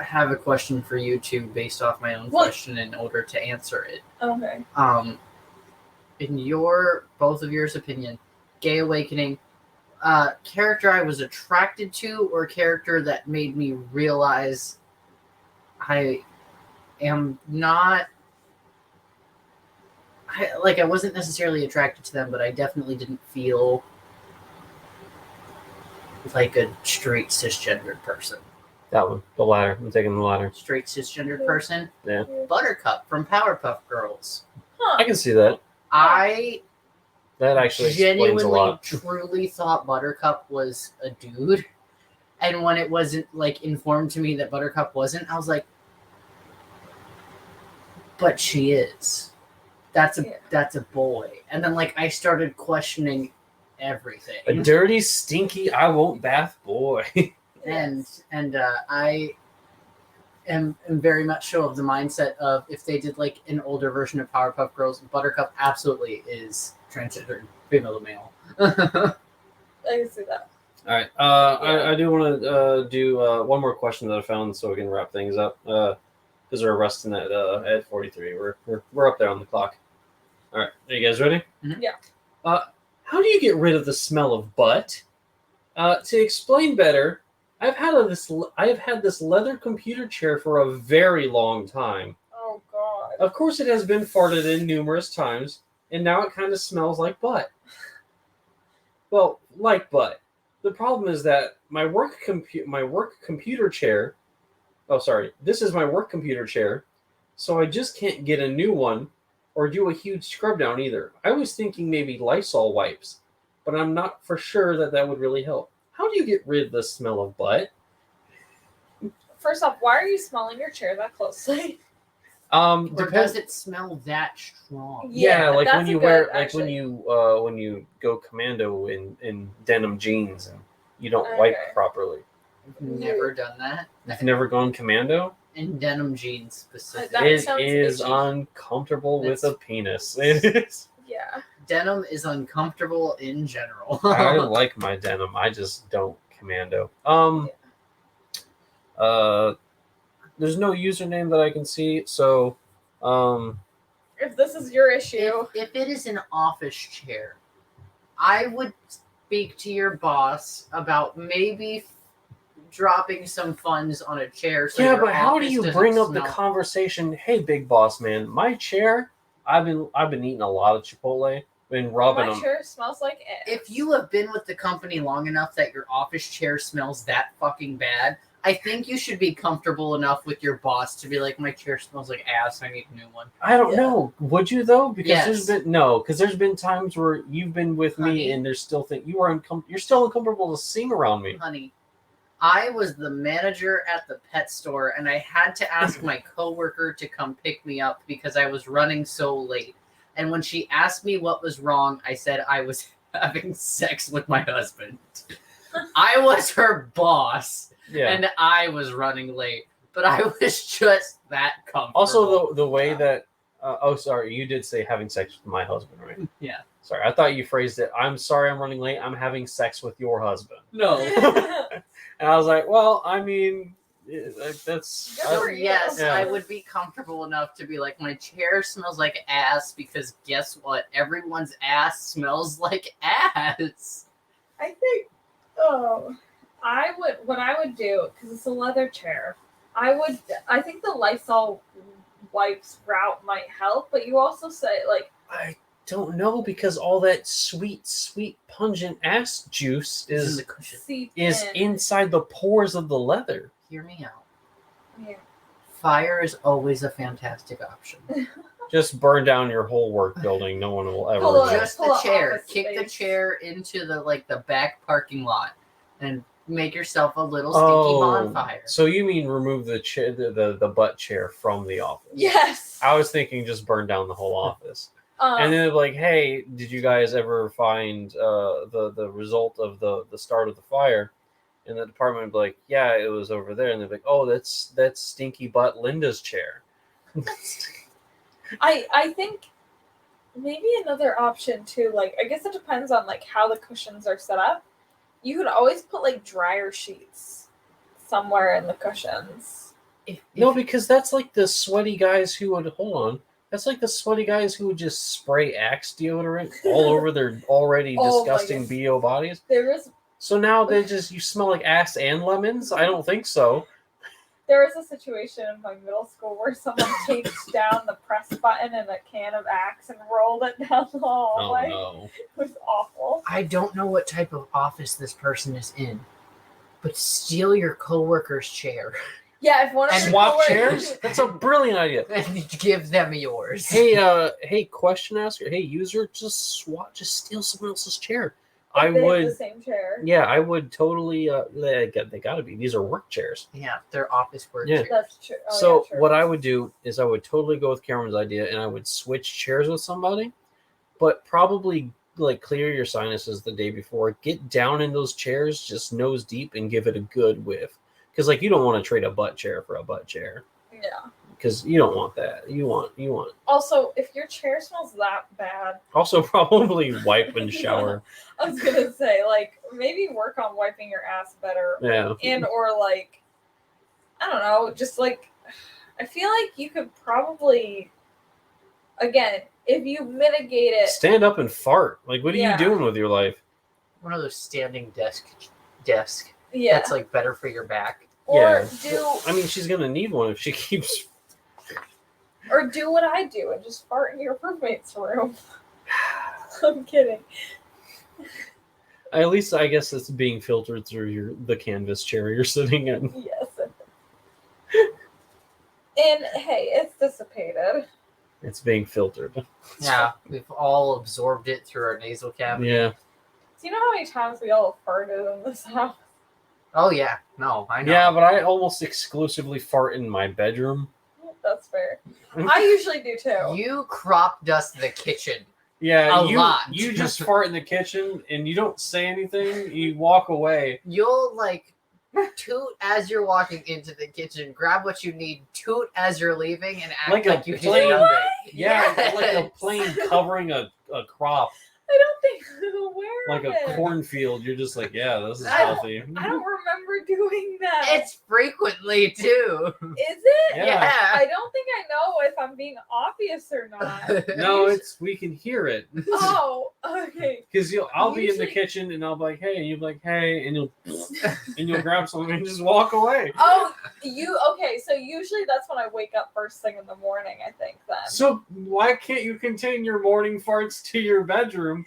have a question for you too, based off my own question, in order to answer it. Okay. In both of yours opinion, gay awakening, character I was attracted to, or character that made me realize I am not. I wasn't necessarily attracted to them, but I definitely didn't feel like a straight cisgendered person. That one. The latter. I'm taking the latter. Straight cisgendered person? Yeah. Buttercup from Powerpuff Girls. I can see that. I That actually explains a genuinely, lot. truly thought Buttercup was a dude. And when it wasn't informed to me that Buttercup wasn't, I was like, but she is. That's a boy. And then I started questioning everything. A dirty, stinky, I won't bath boy. And I am very much so of the mindset of if they did an older version of Powerpuff Girls, Buttercup absolutely is transgendered female to male. I can see that. All right. I do want to do one more question that I found so we can wrap things up. Because we're resting at 43. We're up there on the clock. All right. Are you guys ready? Mm-hmm. Yeah. How do you get rid of the smell of butt? To explain better, I've had this leather computer chair for a very long time. Oh god. Of course, it has been farted in numerous times, and now it kind of smells like butt. Well, like butt. The problem is that my work computer chair. Oh, sorry. This is my work computer chair, so I just can't get a new one or do a huge scrub down either. I was thinking maybe Lysol wipes, but I'm not for sure that would really help. How do you get rid of the smell of butt? First off, why are you smelling your chair that closely? Or does it smell that strong? Yeah, like when that's you a good- wear, actually. when you go commando in denim jeans and you don't wipe Okay. properly. I've never done that. You've never gone commando? In denim jeans specifically. That It sounds is itchy. uncomfortable with a It's- penis. It is. Yeah. Denim is uncomfortable in general. I like my denim. I just don't commando. There's no username that I can see, so If this is your issue, If it is an office chair, I would speak to your boss about maybe dropping some funds on a chair. So yeah, your but how do office you doesn't bring up the smell- conversation? Hey, big boss man, my chair. I've been eating a lot of Chipotle. Been rubbing my them. chair smells like ass. If you have been with the company long enough that your office chair smells that fucking bad, I think you should be comfortable enough with your boss to be like, my chair smells like ass. I need a new one. I don't Yeah. know. Would you though? Because Yes. there's been times where you've been with Honey. me and there's still you're still uncomfortable to seeing around me. Honey, I was the manager at the pet store and I had to ask my coworker to come pick me up because I was running so late. And when she asked me what was wrong, I said I was having sex with my husband. I was her boss, Yeah. and I was running late, but I was just that comfortable. Also, the way that sorry, you did say having sex with my husband, right? Yeah. Sorry, I thought you phrased it. I'm sorry, I'm running late. I'm having sex with your husband. No. And I was like, well, I mean, that's Good for you. Yes, Yeah. I would be comfortable enough to be like, my chair smells like ass because guess what? Everyone's ass smells like ass. I think, what I would do, because it's a leather chair, I think the Lysol wipes route might help, but you also say, like, I don't know, because all that sweet, pungent ass juice It's in is the cushion. seep inside the pores of the leather. Hear me out. Yeah. Fire is always a fantastic option. Just burn down your whole work building. No one will ever. Pull know. up. Just the Pull up chair. office Kick the space. chair into the back parking lot and make yourself a little stinky bonfire. So you mean remove the chair, the butt chair from the office? Yes. I was thinking just burn down the whole office. Um, And then they're like, hey, did you guys ever find the result of the start of the fire? And the department would be like, yeah, it was over there. And they're like, oh, that's stinky butt Linda's chair. I think maybe another option too, like, I guess it depends on like how the cushions are set up. You could always put like dryer sheets somewhere in the cushions. No, because that's like the sweaty guys who would That's like the sweaty guys who would just spray Axe deodorant all over their already Oh my disgusting goodness. BO bodies. There is So now you smell like ass and lemons? I don't think so. There was a situation in my middle school where someone taped down the press button in a can of Axe and rolled it down the hallway. Oh no. It was awful. I don't know what type of office this person is in, but steal your coworker's chair Yeah, if one of And your Swap coworkers- chairs? That's a brilliant idea. and give them yours. Hey, question asker. Hey, user, just steal someone else's chair. I if they have the would. same chair. Yeah, I would totally. They gotta be. These are work chairs. Yeah, they're office work Yeah. chairs. That's true. Oh, So yeah, true. what I would do is I would totally go with Cameron's idea, and I would switch chairs with somebody, but probably like clear your sinuses the day before. Get down in those chairs, just nose deep, and give it a good whiff. Because like you don't want to trade a butt chair for a butt chair, Yeah. because you don't want that. You want. Also, if your chair smells that bad, Also, probably wipe and shower. I was gonna say, like, maybe work on wiping your ass better, Yeah. and or like, I don't know, just like, I feel like you could probably, again, if you mitigate it. Stand up and fart. Like, what are Yeah. you doing with your life? One of those standing desk. Yeah. That's like better for your back. Or Yeah. do I mean, she's gonna need one if she keeps. or do what I do and just fart in your roommate's room. I'm kidding. At least I guess it's being filtered through the canvas chair you're sitting in. Yes. And hey, it's dissipated. It's being filtered. Yeah, we've all absorbed it through our nasal cavity. Yeah. Do you know how many times we all farted in this house? Oh yeah, no, I know. Yeah, but I almost exclusively fart in my bedroom. That's fair. I usually do too. You crop dust the kitchen. Yeah, A lot. You just fart in the kitchen and you don't say anything. You walk away. You'll like toot as you're walking into the kitchen, grab what you need, toot as you're leaving, and act Like like, a you plane- did nothing. Yeah, like a Yes. plane covering a crop, I don't think I'm aware like of a it. cornfield. You're just like, yeah, this is I don't- healthy. I don't remember doing that. It's frequently too. Is it? Yeah. I don't think I know if I'm being obvious or not. No, we can hear it. Oh, okay. Because I'll be in the Usually- kitchen and I'll be like, hey, and you'll be like, hey, and you'll grab something and just walk away. Oh, okay? So usually that's when I wake up first thing in the morning. I think then So why can't you contain your morning farts to your bedroom?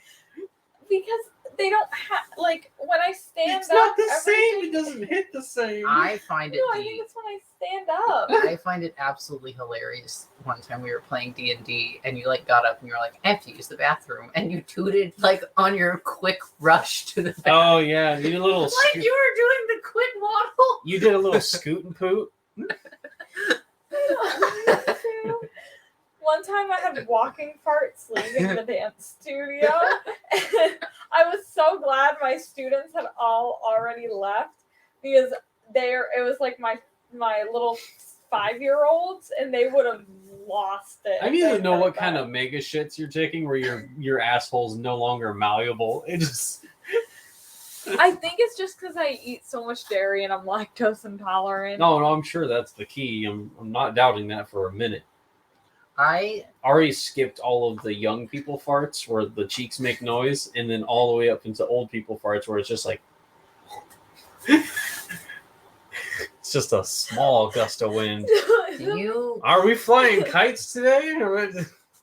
because they don't have like when I stand It's up. not the same. everything- It doesn't hit the same. I find it. No, I think it's when I stand up. I find it absolutely hilarious. One time we were playing D&D, and you like got up and you were like, "I have to use the bathroom," and you tooted like on your quick rush to the bathroom. Oh yeah, you did a little. Like you were doing the quick waddle. You did a little scoot and poot. One one time I had walking farts leaving the dance studio. And I was so glad my students had all already left because it was like my little 5-year-olds and they would have lost it. I need to know what kind of mega shits you're taking where your asshole's no longer malleable. It just I think it's just because I eat so much dairy and I'm lactose intolerant. No, I'm sure that's the key. I'm not doubting that for a minute. I already skipped all of the young people farts where the cheeks make noise, and then all the way up into old people farts where it's just like it's just a small gust of wind. Are we flying kites today?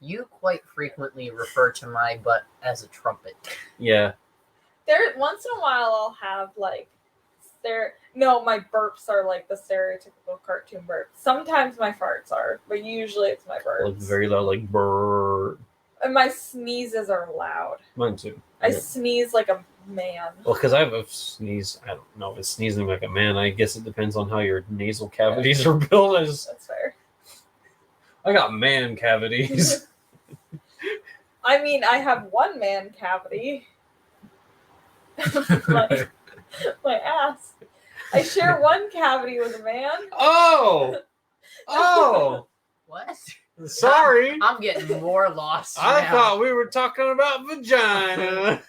You quite frequently refer to my butt as a trumpet. Yeah. There, once in a while, I'll have my burps are like the stereotypical cartoon burps. Sometimes my farts are, but usually it's my burps. Like very loud, like brrr. And my sneezes are loud. Mine too. I sneeze like a man. Well, because I have a sneeze. I don't know if it's sneezing like a man. I guess it depends on how your nasal cavities are built. That's fair. I got man cavities. I mean, I have one man cavity. my ass. I share one cavity with a man. Oh! What? Sorry. I'm getting more lost. I now. thought we were talking about vagina.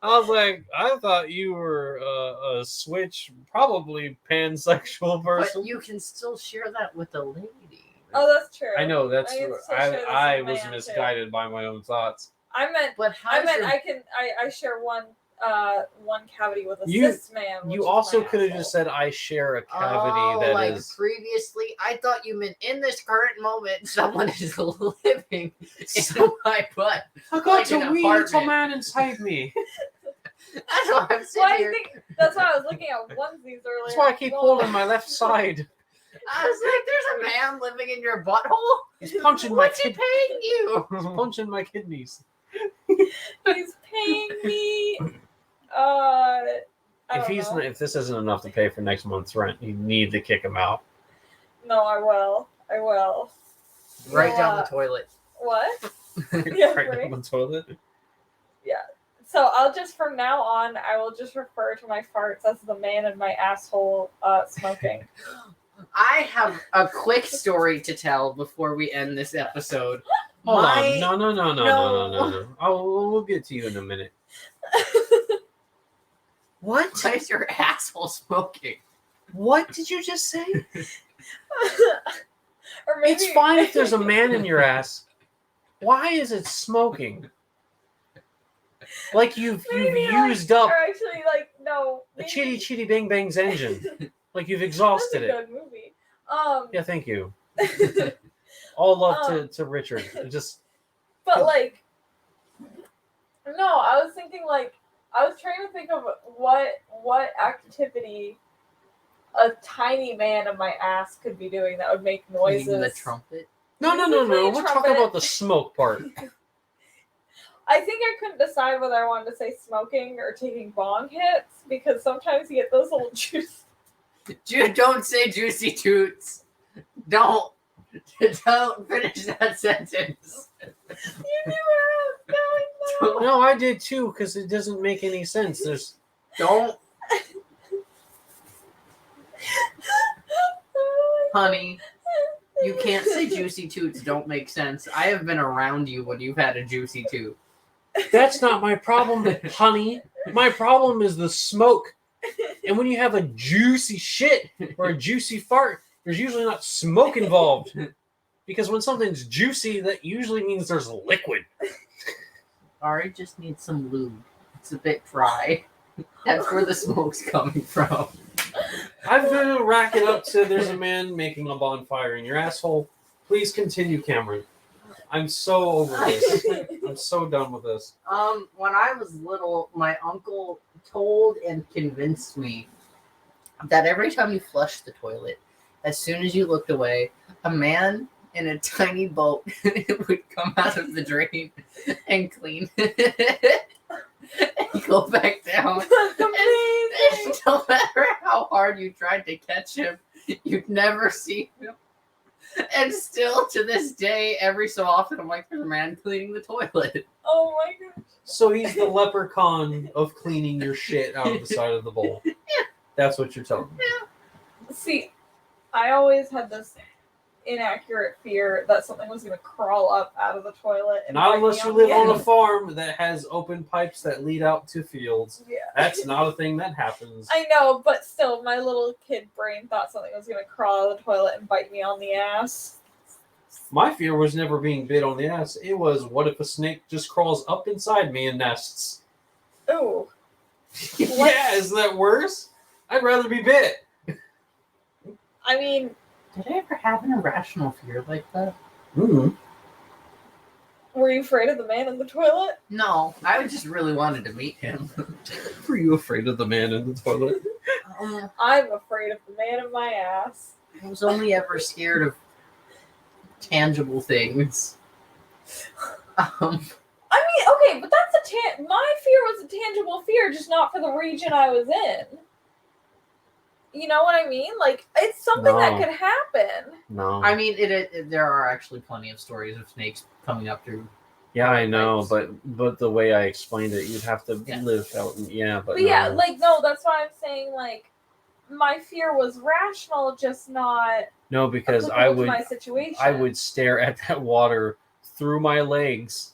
I was like, I thought you were a switch, probably pansexual person. But you can still share that with a lady. Oh, that's true. I know that's. I was man, misguided by my own thoughts. I meant I share one cavity with a cis man. You also could have just said I share a cavity is previously. I thought you meant in this current moment someone is living in my butt. I got to wee little man inside me. That's why I'm sitting here. That's why I was looking at onesies earlier. That's why I keep holding my left side. I was like, "There's a man living in your butthole. He's punching What's he paying you? He's punching my kidneys. He's paying me. If this isn't enough to pay for next month's rent, you need to kick him out. No, I will. Right down the toilet. What? Yeah, right down the toilet. Yeah. So I'll just from now on, I will just refer to my farts as the man in my asshole smoking. I have a quick story to tell before we end this episode. Hold on. No. We'll get to you in a minute. What? Why is your asshole smoking? What did you just say? Or maybe... It's fine if there's a man in your ass. Why is it smoking? Like you've used up. Or actually, no. The Chitty Chitty Bang Bang's engine. Like you've exhausted it. That's a good movie. Yeah, thank you. All love to Richard. But no, I was thinking I was trying to think of what activity a tiny man in my ass could be doing that would make noises. The trumpet? No. We're talking about the smoke part. I think I couldn't decide whether I wanted to say smoking or taking bong hits because sometimes you get those little juice. Don't say juicy toots. Don't finish that sentence. You knew where I was going though. No, I did too because it doesn't make any sense. Don't. Honey, you can't say juicy toots don't make sense. I have been around you when you've had a juicy toot. That's not my problem, honey. My problem is the smoke. And when you have a juicy shit or a juicy fart, there's usually not smoke involved. Because when something's juicy, that usually means there's liquid. Ari just needs some lube. It's a bit dry. That's where the smoke's coming from. I've been racking up to there's a man making a bonfire in your asshole. Please continue, Cameron. I'm so over this. I'm so done with this. When I was little, my uncle told and convinced me that every time you flush the toilet, as soon as you looked away, a man in a tiny boat would come out of the drain and clean it and go back down. And no matter how hard you tried to catch him, you'd never see him. And still to this day, every so often, I'm like, there's a man cleaning the toilet. Oh my god. So he's the leprechaun of cleaning your shit out of the side of the bowl. Yeah. That's what you're telling me. See, I always had this inaccurate fear that something was going to crawl up out of the toilet. And Not bite unless me you live the on a end. farm that has open pipes that lead out to fields. Yeah. That's not a thing that happens. I know, but still, my little kid brain thought something was going to crawl out of the toilet and bite me on the ass. My fear was never being bit on the ass. It was, what if a snake just crawls up inside me and nests? Ooh. Yeah, isn't that worse? I'd rather be bit. I mean, Did I ever have an irrational fear like that? Mm-hmm. were you afraid of the man in the toilet? No, I just really wanted to meet him. Were you afraid of the man in the toilet? I'm afraid of the man in my ass. I was only ever scared of tangible things. I mean, okay, but that's my fear was a tangible fear, just not for the region I was in. You know what I mean? Like, it's something that No. could happen. No. I mean, there are actually plenty of stories of snakes coming up through. Yeah, I know, pipes. but the way I explained it, you'd have to Yeah. live out. Yeah, but But yeah, no. like, no, that's why I'm saying, like, my fear was rational, just not No, because applicable to my situation. I would stare at that water through my legs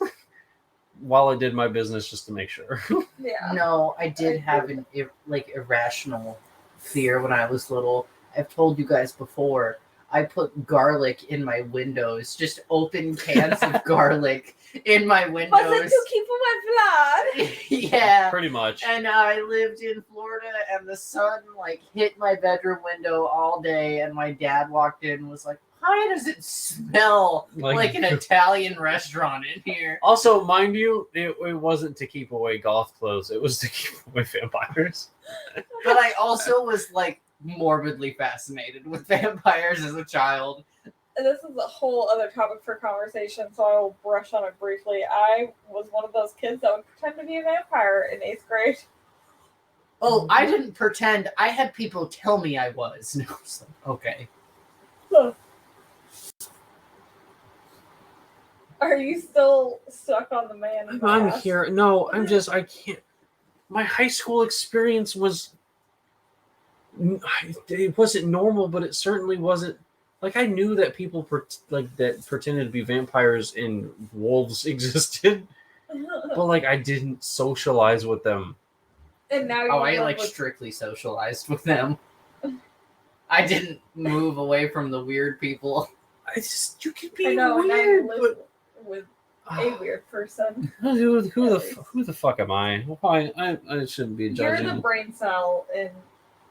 while I did my business just to make sure. Yeah. No, I did have an irrational fear when I was little. I've told you guys before. I put garlic in my windows, just open cans of garlic in my windows. Was it to keep my blood? Yeah. Pretty much. And I lived in Florida, and the sun like hit my bedroom window all day. And my dad walked in and was like, "Why does it smell like an Italian restaurant in here?" Also, mind you, it wasn't to keep away goth clothes. It was to keep away vampires. But I also was like morbidly fascinated with vampires as a child. This is a whole other topic for conversation, so I will brush on it briefly. I was one of those kids that would pretend to be a vampire in 8th grade. Oh, I didn't pretend. I had people tell me I was. And I was like, okay. Huh. Are you still stuck on the man in my I'm ass? here. No, I can't. My high school experience was. It wasn't normal, but it certainly wasn't. Like, I knew that people that pretended to be vampires and wolves existed, but like I didn't socialize with them. And now you I live like with- strictly socialized with them. I didn't move away from the weird people. You can be I know, and now weird, you live but with a weird person. who the fuck am I? I shouldn't be judging. You're the brain cell in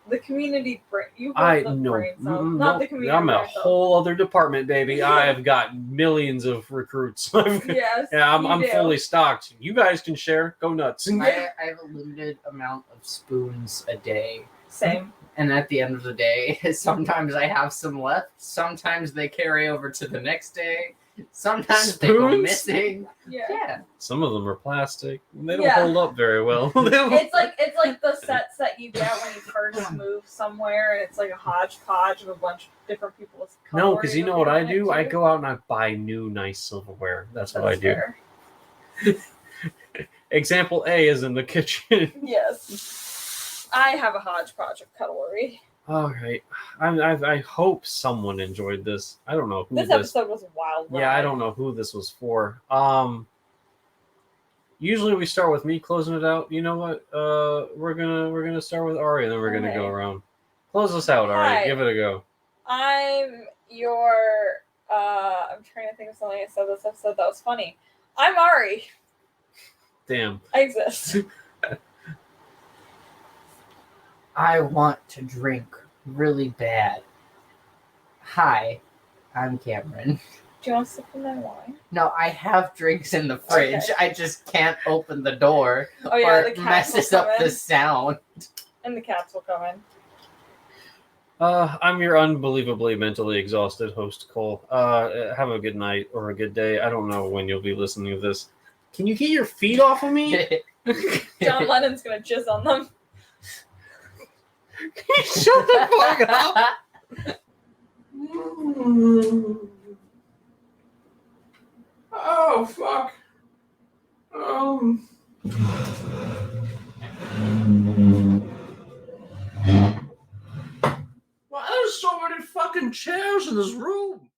the community brain. You I have the know. brain cell, Mm, not no, the community I'm a brain cell. whole other department, baby. I have got millions of recruits. Yes. Yeah, I'm you do. fully stocked. You guys can share. Go nuts. I have a limited amount of spoons a day. Same. And at the end of the day, sometimes I have some left. Sometimes they carry over to the next day. Sometimes they go Spoons? missing. Yeah. Yeah. Some of them are plastic. They don't Yeah. hold up very well. It's like the sets that you get when you first move somewhere, and it's like a hodgepodge of a bunch of different people's. No, because you know what I coloring do? on it, I too. go out and I buy new nice silverware. That's what I do. fair. Example A is in the kitchen. Yes. I have a hodgepodge of cutlery. All right. I hope someone enjoyed this. I don't know who This this. episode was a wild. Yeah, I ride. don't know who this was for. Usually we start with me closing it out. You know what? We're gonna start with Ari, and then we're gonna go Okay. around. Close us out, Ari. Hi. Give it a go. I'm your. I'm trying to think of something I said this episode that was funny. I'm Ari. Damn. I exist. I want to drink really bad. Hi, I'm Cameron. Do you want to sip from my wine? No, I have drinks in the fridge. Okay. I just can't open the door. Oh yeah, or the it cats messes will up come the in. sound. And the cats will come in. I'm your unbelievably mentally exhausted host, Cole. Have a good night or a good day. I don't know when you'll be listening to this. Can you get your feet off of me? John Lennon's gonna jizz on them. Shut the fuck up. Oh, fuck. Why there's so many fucking chairs in this room?